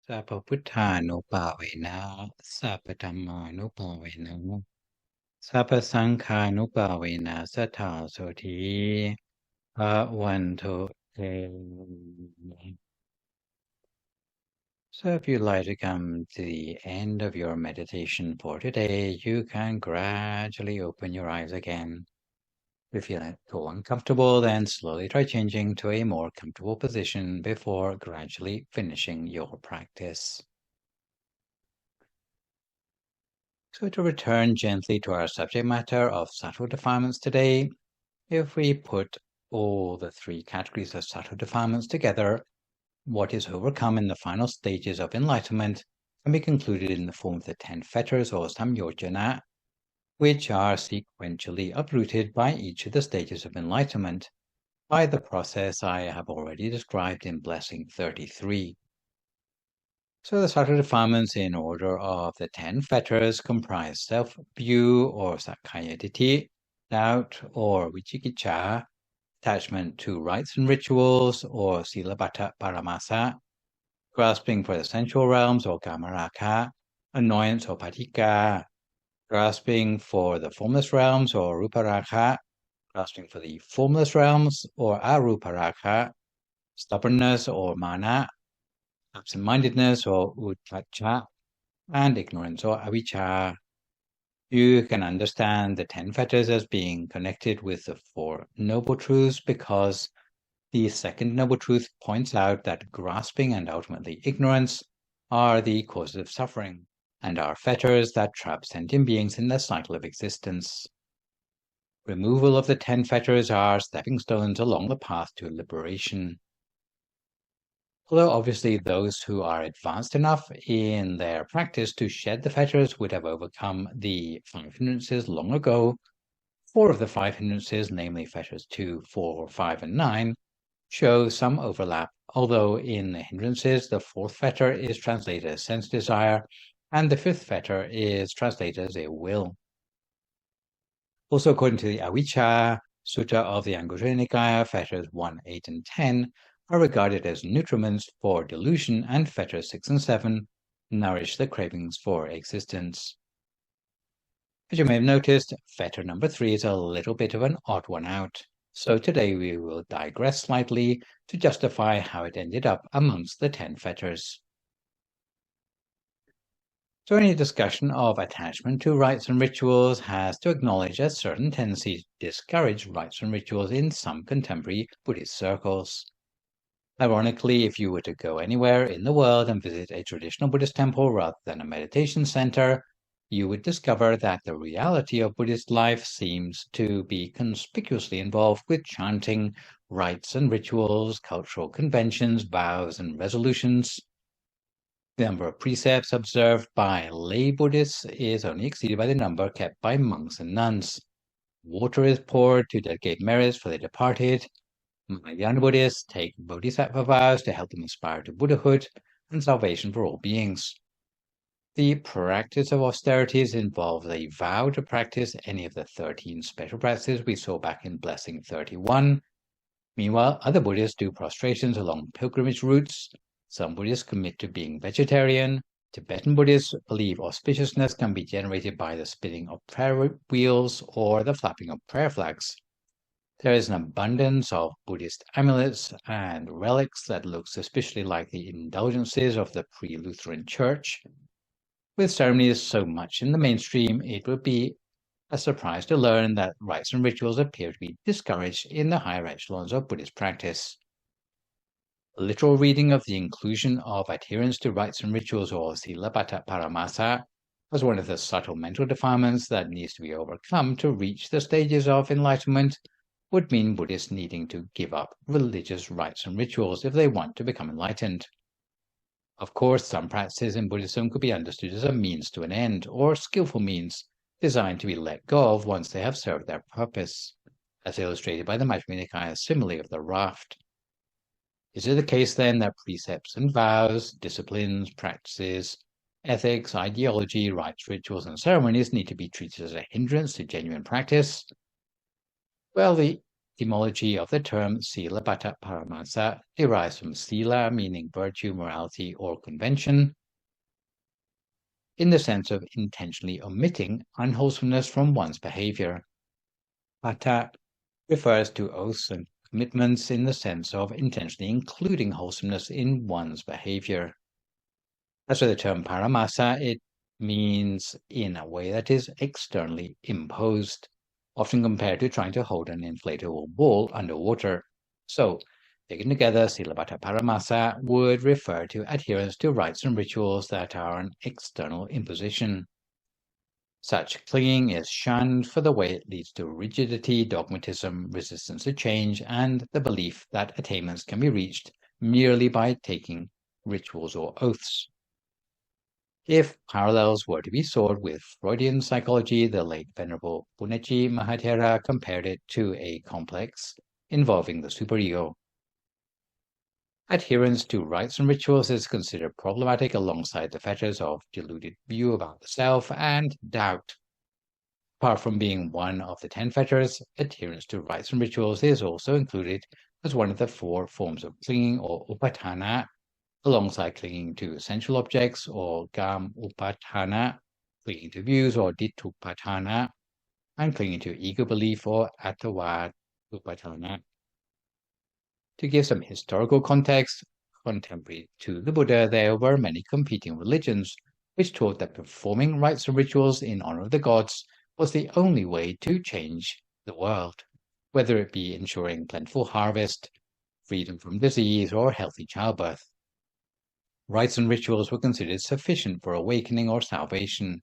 Sappha Putthanuppāvena, Sappha Dhammanuppāvena, Sappha Saṅghānuppāvena, Sattha Soti, Bhavantu Te. So if you'd like to come to the end of your meditation for today, you can gradually open your eyes again. If you feel uncomfortable, then slowly try changing to a more comfortable position before gradually finishing your practice. So to return gently to our subject matter of subtle defilements today, if we put all the three categories of subtle defilements together, what is overcome in the final stages of enlightenment can be concluded in the form of the 10 fetters or samyojana, which are sequentially uprooted by each of the stages of enlightenment by the process I have already described in Blessing 33. So the subtle defilements in order of the 10 fetters comprise self-view or sakkaya ditthi, doubt or vicikicca, attachment to rites and rituals or silabbata paramasa, grasping for the sensual realms or kamaraka, annoyance or patika, grasping for the formless realms or ruparaka, grasping for the formless realms or aruparaka, stubbornness or mana, absent-mindedness or uddhacca, and ignorance or avijja. You can understand the 10 fetters as being connected with the 4 noble truths because the second noble truth points out that grasping and ultimately ignorance are the causes of suffering and are fetters that trap sentient beings in the cycle of existence. Removal of the 10 fetters are stepping stones along the path to liberation. Although obviously those who are advanced enough in their practice to shed the fetters would have overcome the 5 hindrances long ago, 4 of the 5 hindrances, namely fetters 2, 4, 5, and 9, show some overlap, although in the hindrances, the 4th fetter is translated as sense desire, and the 5th fetter is translated as ill will. Also, according to the Avijja Sutta of the Anguttara Nikaya, fetters 1, 8, and 10 are regarded as nutriments for delusion, and fetters 6 and 7 nourish the cravings for existence. As you may have noticed, fetter number 3 is a little bit of an odd one out. So today we will digress slightly to justify how it ended up amongst the 10 fetters. So any discussion of attachment to rites and rituals has to acknowledge that certain tendencies discourage rites and rituals in some contemporary Buddhist circles. Ironically, if you were to go anywhere in the world and visit a traditional Buddhist temple rather than a meditation center, you would discover that the reality of Buddhist life seems to be conspicuously involved with chanting, rites and rituals, cultural conventions, vows and resolutions. The number of precepts observed by lay Buddhists is only exceeded by the number kept by monks and nuns. Water is poured to dedicate merits for the departed. Mahayana Buddhists take bodhisattva vows to help them aspire to Buddhahood and salvation for all beings. The practice of austerities involves a vow to practice any of the 13 special practices we saw back in Blessing 31. Meanwhile, other Buddhists do prostrations along pilgrimage routes. Some Buddhists commit to being vegetarian. Tibetan Buddhists believe auspiciousness can be generated by the spinning of prayer wheels or the flapping of prayer flags. There is an abundance of Buddhist amulets and relics that look suspiciously like the indulgences of the pre-Lutheran Church. With ceremonies so much in the mainstream, it would be a surprise to learn that rites and rituals appear to be discouraged in the higher echelons of Buddhist practice. A literal reading of the inclusion of adherence to rites and rituals, or Silabbata Paramasa, as one of the subtle mental defilements that needs to be overcome to reach the stages of enlightenment, would mean Buddhists needing to give up religious rites and rituals if they want to become enlightened. Of course, some practices in Buddhism could be understood as a means to an end, or skillful means, designed to be let go of once they have served their purpose, as illustrated by the Majjhima Nikaya simile of the raft. Is it the case then that precepts and vows, disciplines, practices, ethics, ideology, rites, rituals, and ceremonies need to be treated as a hindrance to genuine practice? Well, the etymology of the term Silabbata Paramasa derives from sila, meaning virtue, morality, or convention, in the sense of intentionally omitting unwholesomeness from one's behavior. Pata refers to oaths and commitments in the sense of intentionally including wholesomeness in one's behavior. As for the term paramasa, it means in a way that is externally imposed, often compared to trying to hold an inflatable ball underwater. So, taken together, Silabbata Paramasa would refer to adherence to rites and rituals that are an external imposition. Such clinging is shunned for the way it leads to rigidity, dogmatism, resistance to change, and the belief that attainments can be reached merely by taking rituals or oaths. If parallels were to be sought with Freudian psychology, the late Venerable Buneji Mahathera compared it to a complex involving the superego. Adherence to rites and rituals is considered problematic alongside the fetters of deluded view about the self and doubt. Apart from being one of the 10 fetters, adherence to rites and rituals is also included as one of the 4 forms of clinging or upatthana, alongside clinging to essential objects or gam upatthana, clinging to views or ditthupatthana, and clinging to ego belief or attavad upatthana. To give some historical context, contemporary to the Buddha, there were many competing religions which taught that performing rites and rituals in honor of the gods was the only way to change the world, whether it be ensuring plentiful harvest, freedom from disease, or healthy childbirth. Rites and rituals were considered sufficient for awakening or salvation.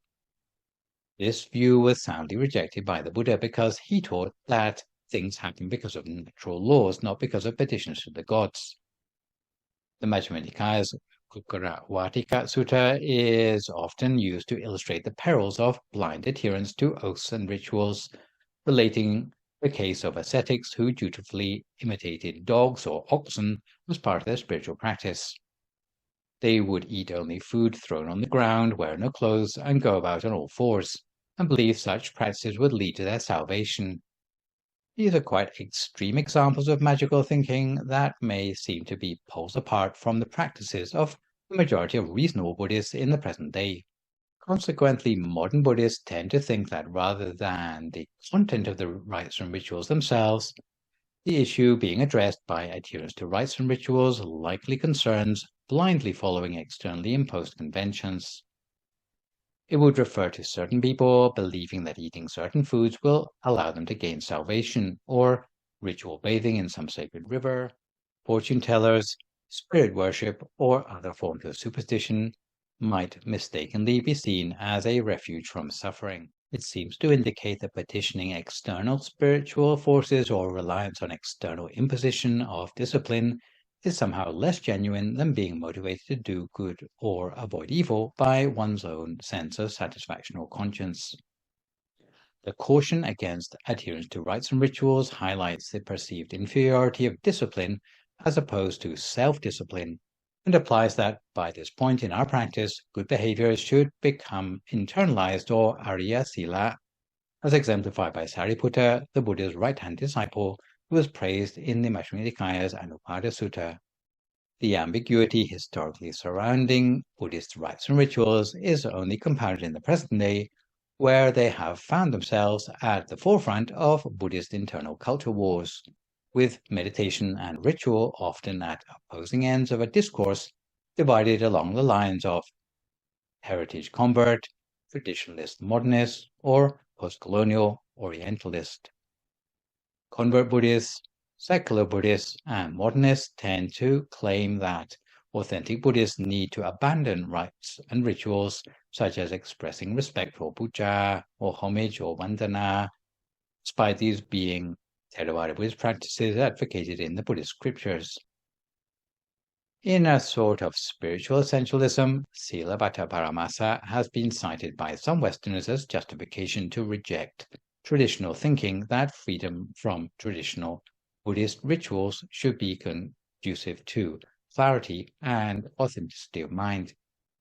This view was soundly rejected by the Buddha because he taught that things happen because of natural laws, not because of petitions to the gods. The Majjhima Nikaya's Kukarawatika Sutta is often used to illustrate the perils of blind adherence to oaths and rituals, relating the case of ascetics who dutifully imitated dogs or oxen as part of their spiritual practice. They would eat only food thrown on the ground, wear no clothes, and go about on all fours, and believe such practices would lead to their salvation. These are quite extreme examples of magical thinking that may seem to be poles apart from the practices of the majority of reasonable Buddhists in the present day. Consequently, modern Buddhists tend to think that rather than the content of the rites and rituals themselves, the issue being addressed by adherence to rites and rituals likely concerns blindly following externally imposed conventions. It would refer to certain people believing that eating certain foods will allow them to gain salvation, or ritual bathing in some sacred river, fortune tellers, spirit worship, or other forms of superstition might mistakenly be seen as a refuge from suffering. It seems to indicate that petitioning external spiritual forces or reliance on external imposition of discipline is somehow less genuine than being motivated to do good or avoid evil by one's own sense of satisfaction or conscience. The caution against adherence to rites and rituals highlights the perceived inferiority of discipline as opposed to self-discipline, and applies that by this point in our practice, good behaviors should become internalized or Arya Sila, as exemplified by Sariputta, the Buddha's right-hand disciple, who was praised in the Majjhima Nikaya's Anupada Sutta. The ambiguity historically surrounding Buddhist rites and rituals is only compounded in the present day, where they have found themselves at the forefront of Buddhist internal culture wars, with meditation and ritual often at opposing ends of a discourse divided along the lines of heritage convert, traditionalist modernist, or post-colonial orientalist. Convert Buddhists, secular Buddhists, and modernists tend to claim that authentic Buddhists need to abandon rites and rituals such as expressing respect for puja or homage or vandana, despite these being Theravada Buddhist practices advocated in the Buddhist scriptures. In a sort of spiritual essentialism, Sila Bhatta Paramasa has been cited by some Westerners as justification to reject traditional thinking that freedom from traditional Buddhist rituals should be conducive to clarity and authenticity of mind,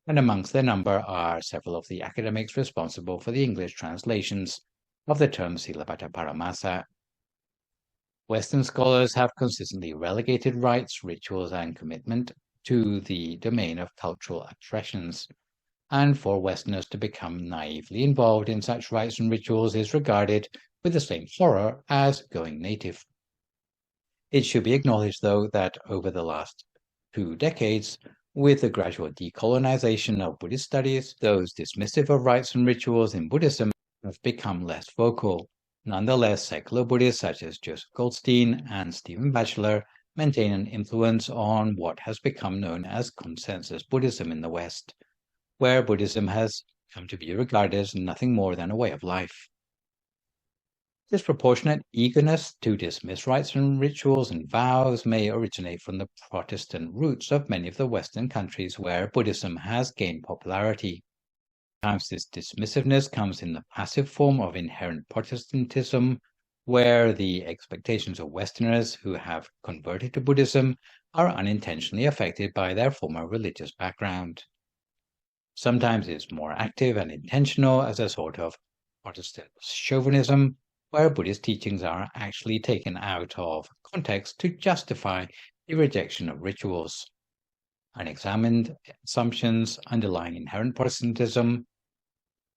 and amongst their number are several of the academics responsible for the English translations of the term Sila Bhatta Paramasa. Western scholars have consistently relegated rites, rituals, and commitment to the domain of cultural expressions, and for Westerners to become naively involved in such rites and rituals is regarded with the same horror as going native. It should be acknowledged, though, that over the last 2 decades, with the gradual decolonization of Buddhist studies, those dismissive of rites and rituals in Buddhism have become less vocal. Nonetheless, secular Buddhists such as Joseph Goldstein and Stephen Batchelor maintain an influence on what has become known as consensus Buddhism in the West, where Buddhism has come to be regarded as nothing more than a way of life. Disproportionate eagerness to dismiss rites and rituals and vows may originate from the Protestant roots of many of the Western countries where Buddhism has gained popularity. Sometimes this dismissiveness comes in the passive form of inherent Protestantism, where the expectations of Westerners who have converted to Buddhism are unintentionally affected by their former religious background. Sometimes it's more active and intentional as a sort of Protestant chauvinism, where Buddhist teachings are actually taken out of context to justify the rejection of rituals. Unexamined assumptions underlying inherent Protestantism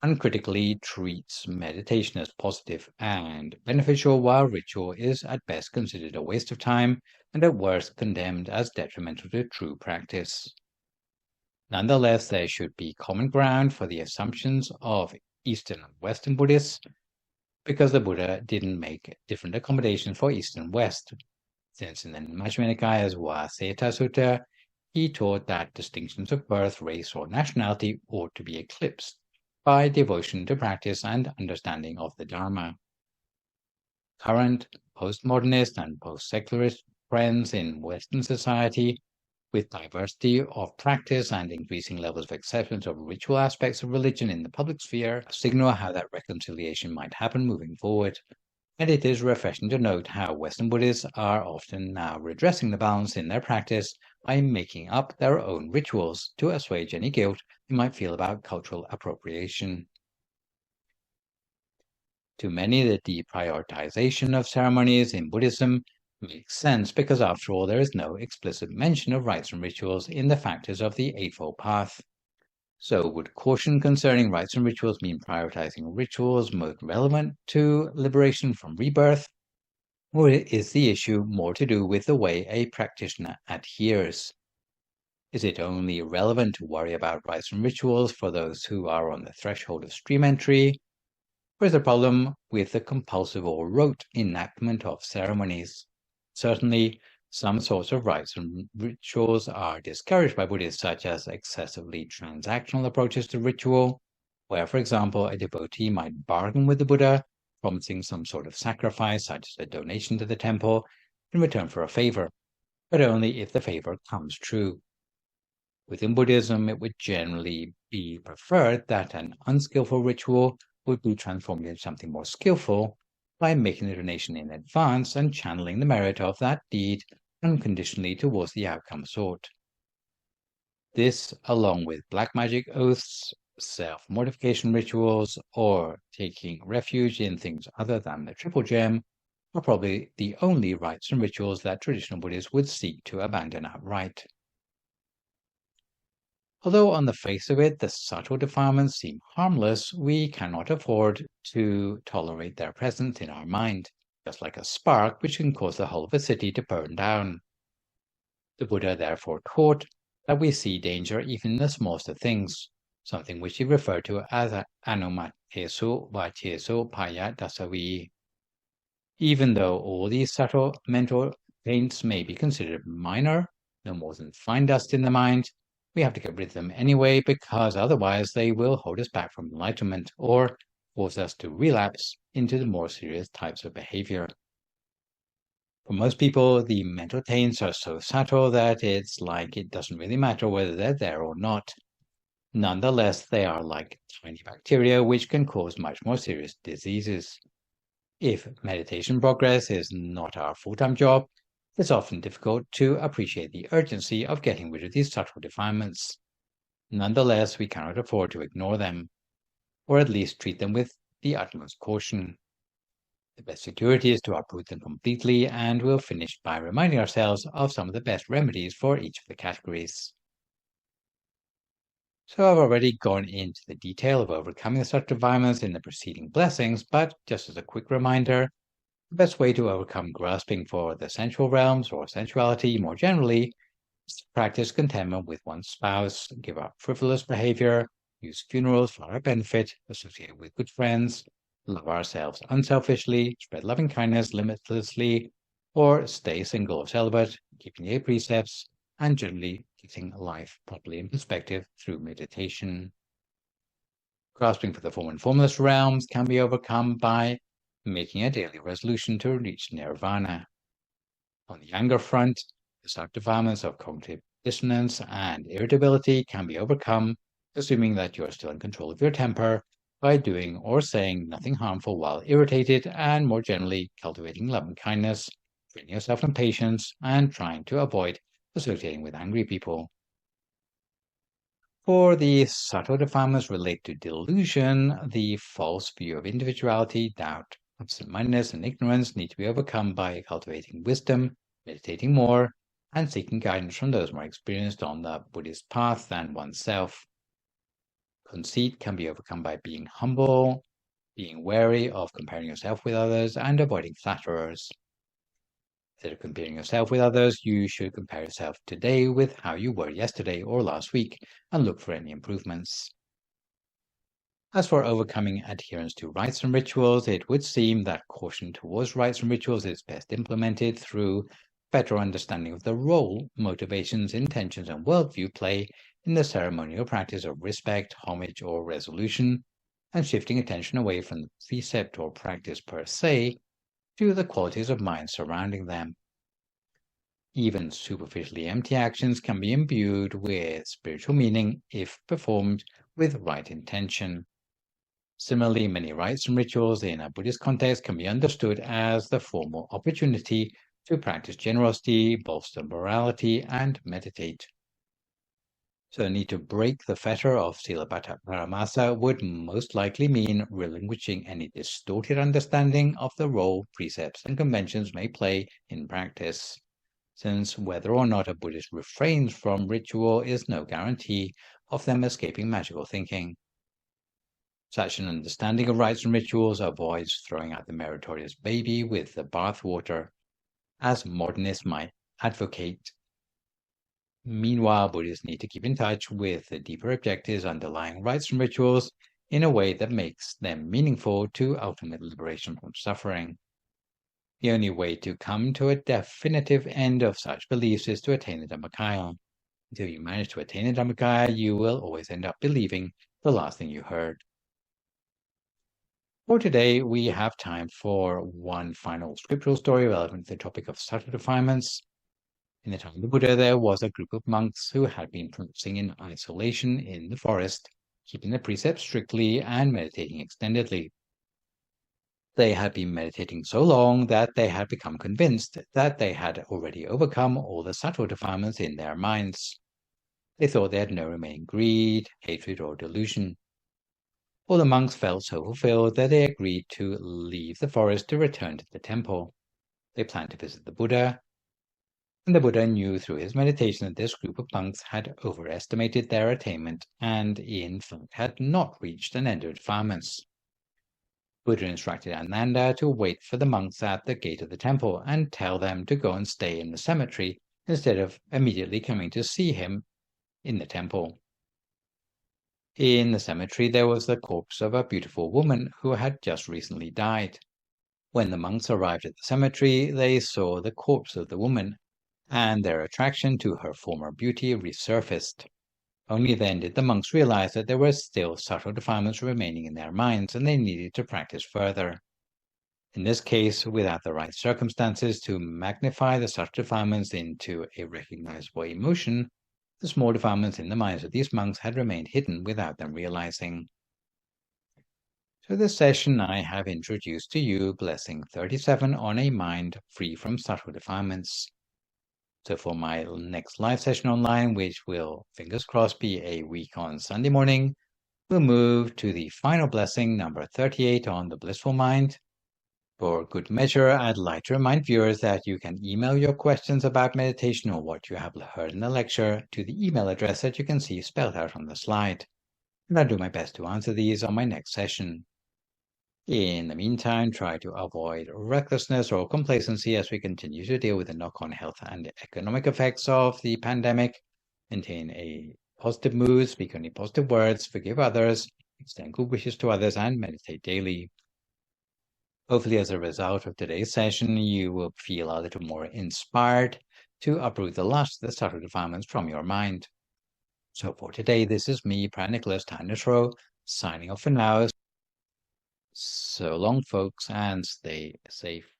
uncritically treats meditation as positive and beneficial, while ritual is at best considered a waste of time and at worst condemned as detrimental to true practice. Nonetheless, there should be common ground for the assumptions of Eastern and Western Buddhists, because the Buddha didn't make different accommodations for East and West, since in the Majjhima Nikaya's Vaseta Sutta, he taught that distinctions of birth, race, or nationality ought to be eclipsed by devotion to practice and understanding of the Dhamma. Current postmodernist and post-secularist trends in Western society With diversity of practice and increasing levels of acceptance of ritual aspects of religion in the public sphere, signal how that reconciliation might happen moving forward. And it is refreshing to note how Western Buddhists are often now redressing the balance in their practice by making up their own rituals to assuage any guilt you might feel about cultural appropriation. To many, the deprioritization of ceremonies in Buddhism makes sense because, after all, there is no explicit mention of rites and rituals in the factors of the Eightfold Path. So, would caution concerning rites and rituals mean prioritizing rituals most relevant to liberation from rebirth? Or is the issue more to do with the way a practitioner adheres? Is it only relevant to worry about rites and rituals for those who are on the threshold of stream entry? Or is the problem with the compulsive or rote enactment of ceremonies? Certainly, some sorts of rites and rituals are discouraged by Buddhists, such as excessively transactional approaches to ritual, where, for example, a devotee might bargain with the Buddha, promising some sort of sacrifice, such as a donation to the temple, in return for a favor, but only if the favor comes true. Within Buddhism, it would generally be preferred that an unskillful ritual would be transformed into something more skillful by making the donation in advance and channeling the merit of that deed unconditionally towards the outcome sought. This, along with black magic oaths, self-mortification rituals, or taking refuge in things other than the Triple Gem, are probably the only rites and rituals that traditional Buddhists would seek to abandon outright. Although on the face of it, the subtle defilements seem harmless, we cannot afford to tolerate their presence in our mind, just like a spark which can cause the whole of a city to burn down. The Buddha therefore taught that we see danger even in the smallest of things, something which he referred to as anumattesu vachesu paya dasavi. Even though all these subtle mental paints may be considered minor, no more than fine dust in the mind, we have to get rid of them anyway, because otherwise they will hold us back from enlightenment or force us to relapse into the more serious types of behavior. For most people, the mental taints are so subtle that it's like it doesn't really matter whether they're there or not. Nonetheless, they are like tiny bacteria which can cause much more serious diseases. If meditation progress is not our full-time job, it's often difficult to appreciate the urgency of getting rid of these subtle defilements. Nonetheless, we cannot afford to ignore them, or at least treat them with the utmost caution. The best security is to uproot them completely, and we'll finish by reminding ourselves of some of the best remedies for each of the categories. So I've already gone into the detail of overcoming the subtle defilements in the preceding blessings, but just as a quick reminder, the best way to overcome grasping for the sensual realms or sensuality more generally is to practice contentment with one's spouse, give up frivolous behavior, use funerals for our benefit, associate with good friends, love ourselves unselfishly, spread loving kindness limitlessly, or stay single or celibate, keeping the 8 precepts, and generally keeping life properly in perspective through meditation. Grasping for the form and formless realms can be overcome by making a daily resolution to reach nirvana. On the anger front, the subtle defilements of cognitive dissonance and irritability can be overcome, assuming that you are still in control of your temper, by doing or saying nothing harmful while irritated, and more generally cultivating love and kindness, training yourself in patience, and trying to avoid associating with angry people. For the subtle defilements related to delusion, the false view of individuality, doubt, absent-mindedness, and ignorance need to be overcome by cultivating wisdom, meditating more, and seeking guidance from those more experienced on the Buddhist path than oneself. Conceit can be overcome by being humble, being wary of comparing yourself with others, and avoiding flatterers. Instead of comparing yourself with others, you should compare yourself today with how you were yesterday or last week and look for any improvements. As for overcoming adherence to rites and rituals, it would seem that caution towards rites and rituals is best implemented through better understanding of the role motivations, intentions, and worldview play in the ceremonial practice of respect, homage, or resolution, and shifting attention away from the precept or practice per se to the qualities of mind surrounding them. Even superficially empty actions can be imbued with spiritual meaning if performed with right intention. Similarly, many rites and rituals in a Buddhist context can be understood as the formal opportunity to practice generosity, bolster morality, and meditate. So the need to break the fetter of Silabhata Paramasa would most likely mean relinquishing any distorted understanding of the role precepts and conventions may play in practice, since whether or not a Buddhist refrains from ritual is no guarantee of them escaping magical thinking. Such an understanding of rites and rituals avoids throwing out the meritorious baby with the bathwater, as modernists might advocate. Meanwhile, Buddhists need to keep in touch with the deeper objectives underlying rites and rituals in a way that makes them meaningful to ultimate liberation from suffering. The only way to come to a definitive end of such beliefs is to attain the Dhammakaya. Until you manage to attain the Dhammakaya, you will always end up believing the last thing you heard. For today, we have time for one final scriptural story relevant to the topic of subtle defilements. In the time of the Buddha, there was a group of monks who had been practicing in isolation in the forest, keeping the precepts strictly and meditating extendedly. They had been meditating so long that they had become convinced that they had already overcome all the subtle defilements in their minds. They thought they had no remaining greed, hatred, or delusion. All the monks felt so fulfilled that they agreed to leave the forest to return to the temple. They planned to visit the Buddha, and the Buddha knew through his meditation that this group of monks had overestimated their attainment and, in fact, had not reached an end of defilements. Buddha instructed Ananda to wait for the monks at the gate of the temple and tell them to go and stay in the cemetery instead of immediately coming to see him in the temple. In the cemetery, there was the corpse of a beautiful woman who had just recently died. When the monks arrived at the cemetery, they saw the corpse of the woman, and their attraction to her former beauty resurfaced. Only then did the monks realize that there were still subtle defilements remaining in their minds, and they needed to practice further. In this case, without the right circumstances to magnify the subtle defilements into a recognizable emotion, the small defilements in the minds of these monks had remained hidden without them realizing. So this session I have introduced to you Blessing 37 on a mind free from subtle defilements. So for my next live session online, which will, fingers crossed, be a week on Sunday morning, we'll move to the final blessing, number 38 on the blissful mind. For good measure, I'd like to remind viewers that you can email your questions about meditation or what you have heard in the lecture to the email address that you can see spelled out on the slide. And I'll do my best to answer these on my next session. In the meantime, try to avoid recklessness or complacency as we continue to deal with the knock-on health and economic effects of the pandemic. Maintain a positive mood, speak only positive words, forgive others, extend good wishes to others, and meditate daily. Hopefully, as a result of today's session, you will feel a little more inspired to uproot the last of the subtle defilements from your mind. So for today, this is me, Phra Nicholas Thanissaro, signing off for now. So long, folks, and stay safe.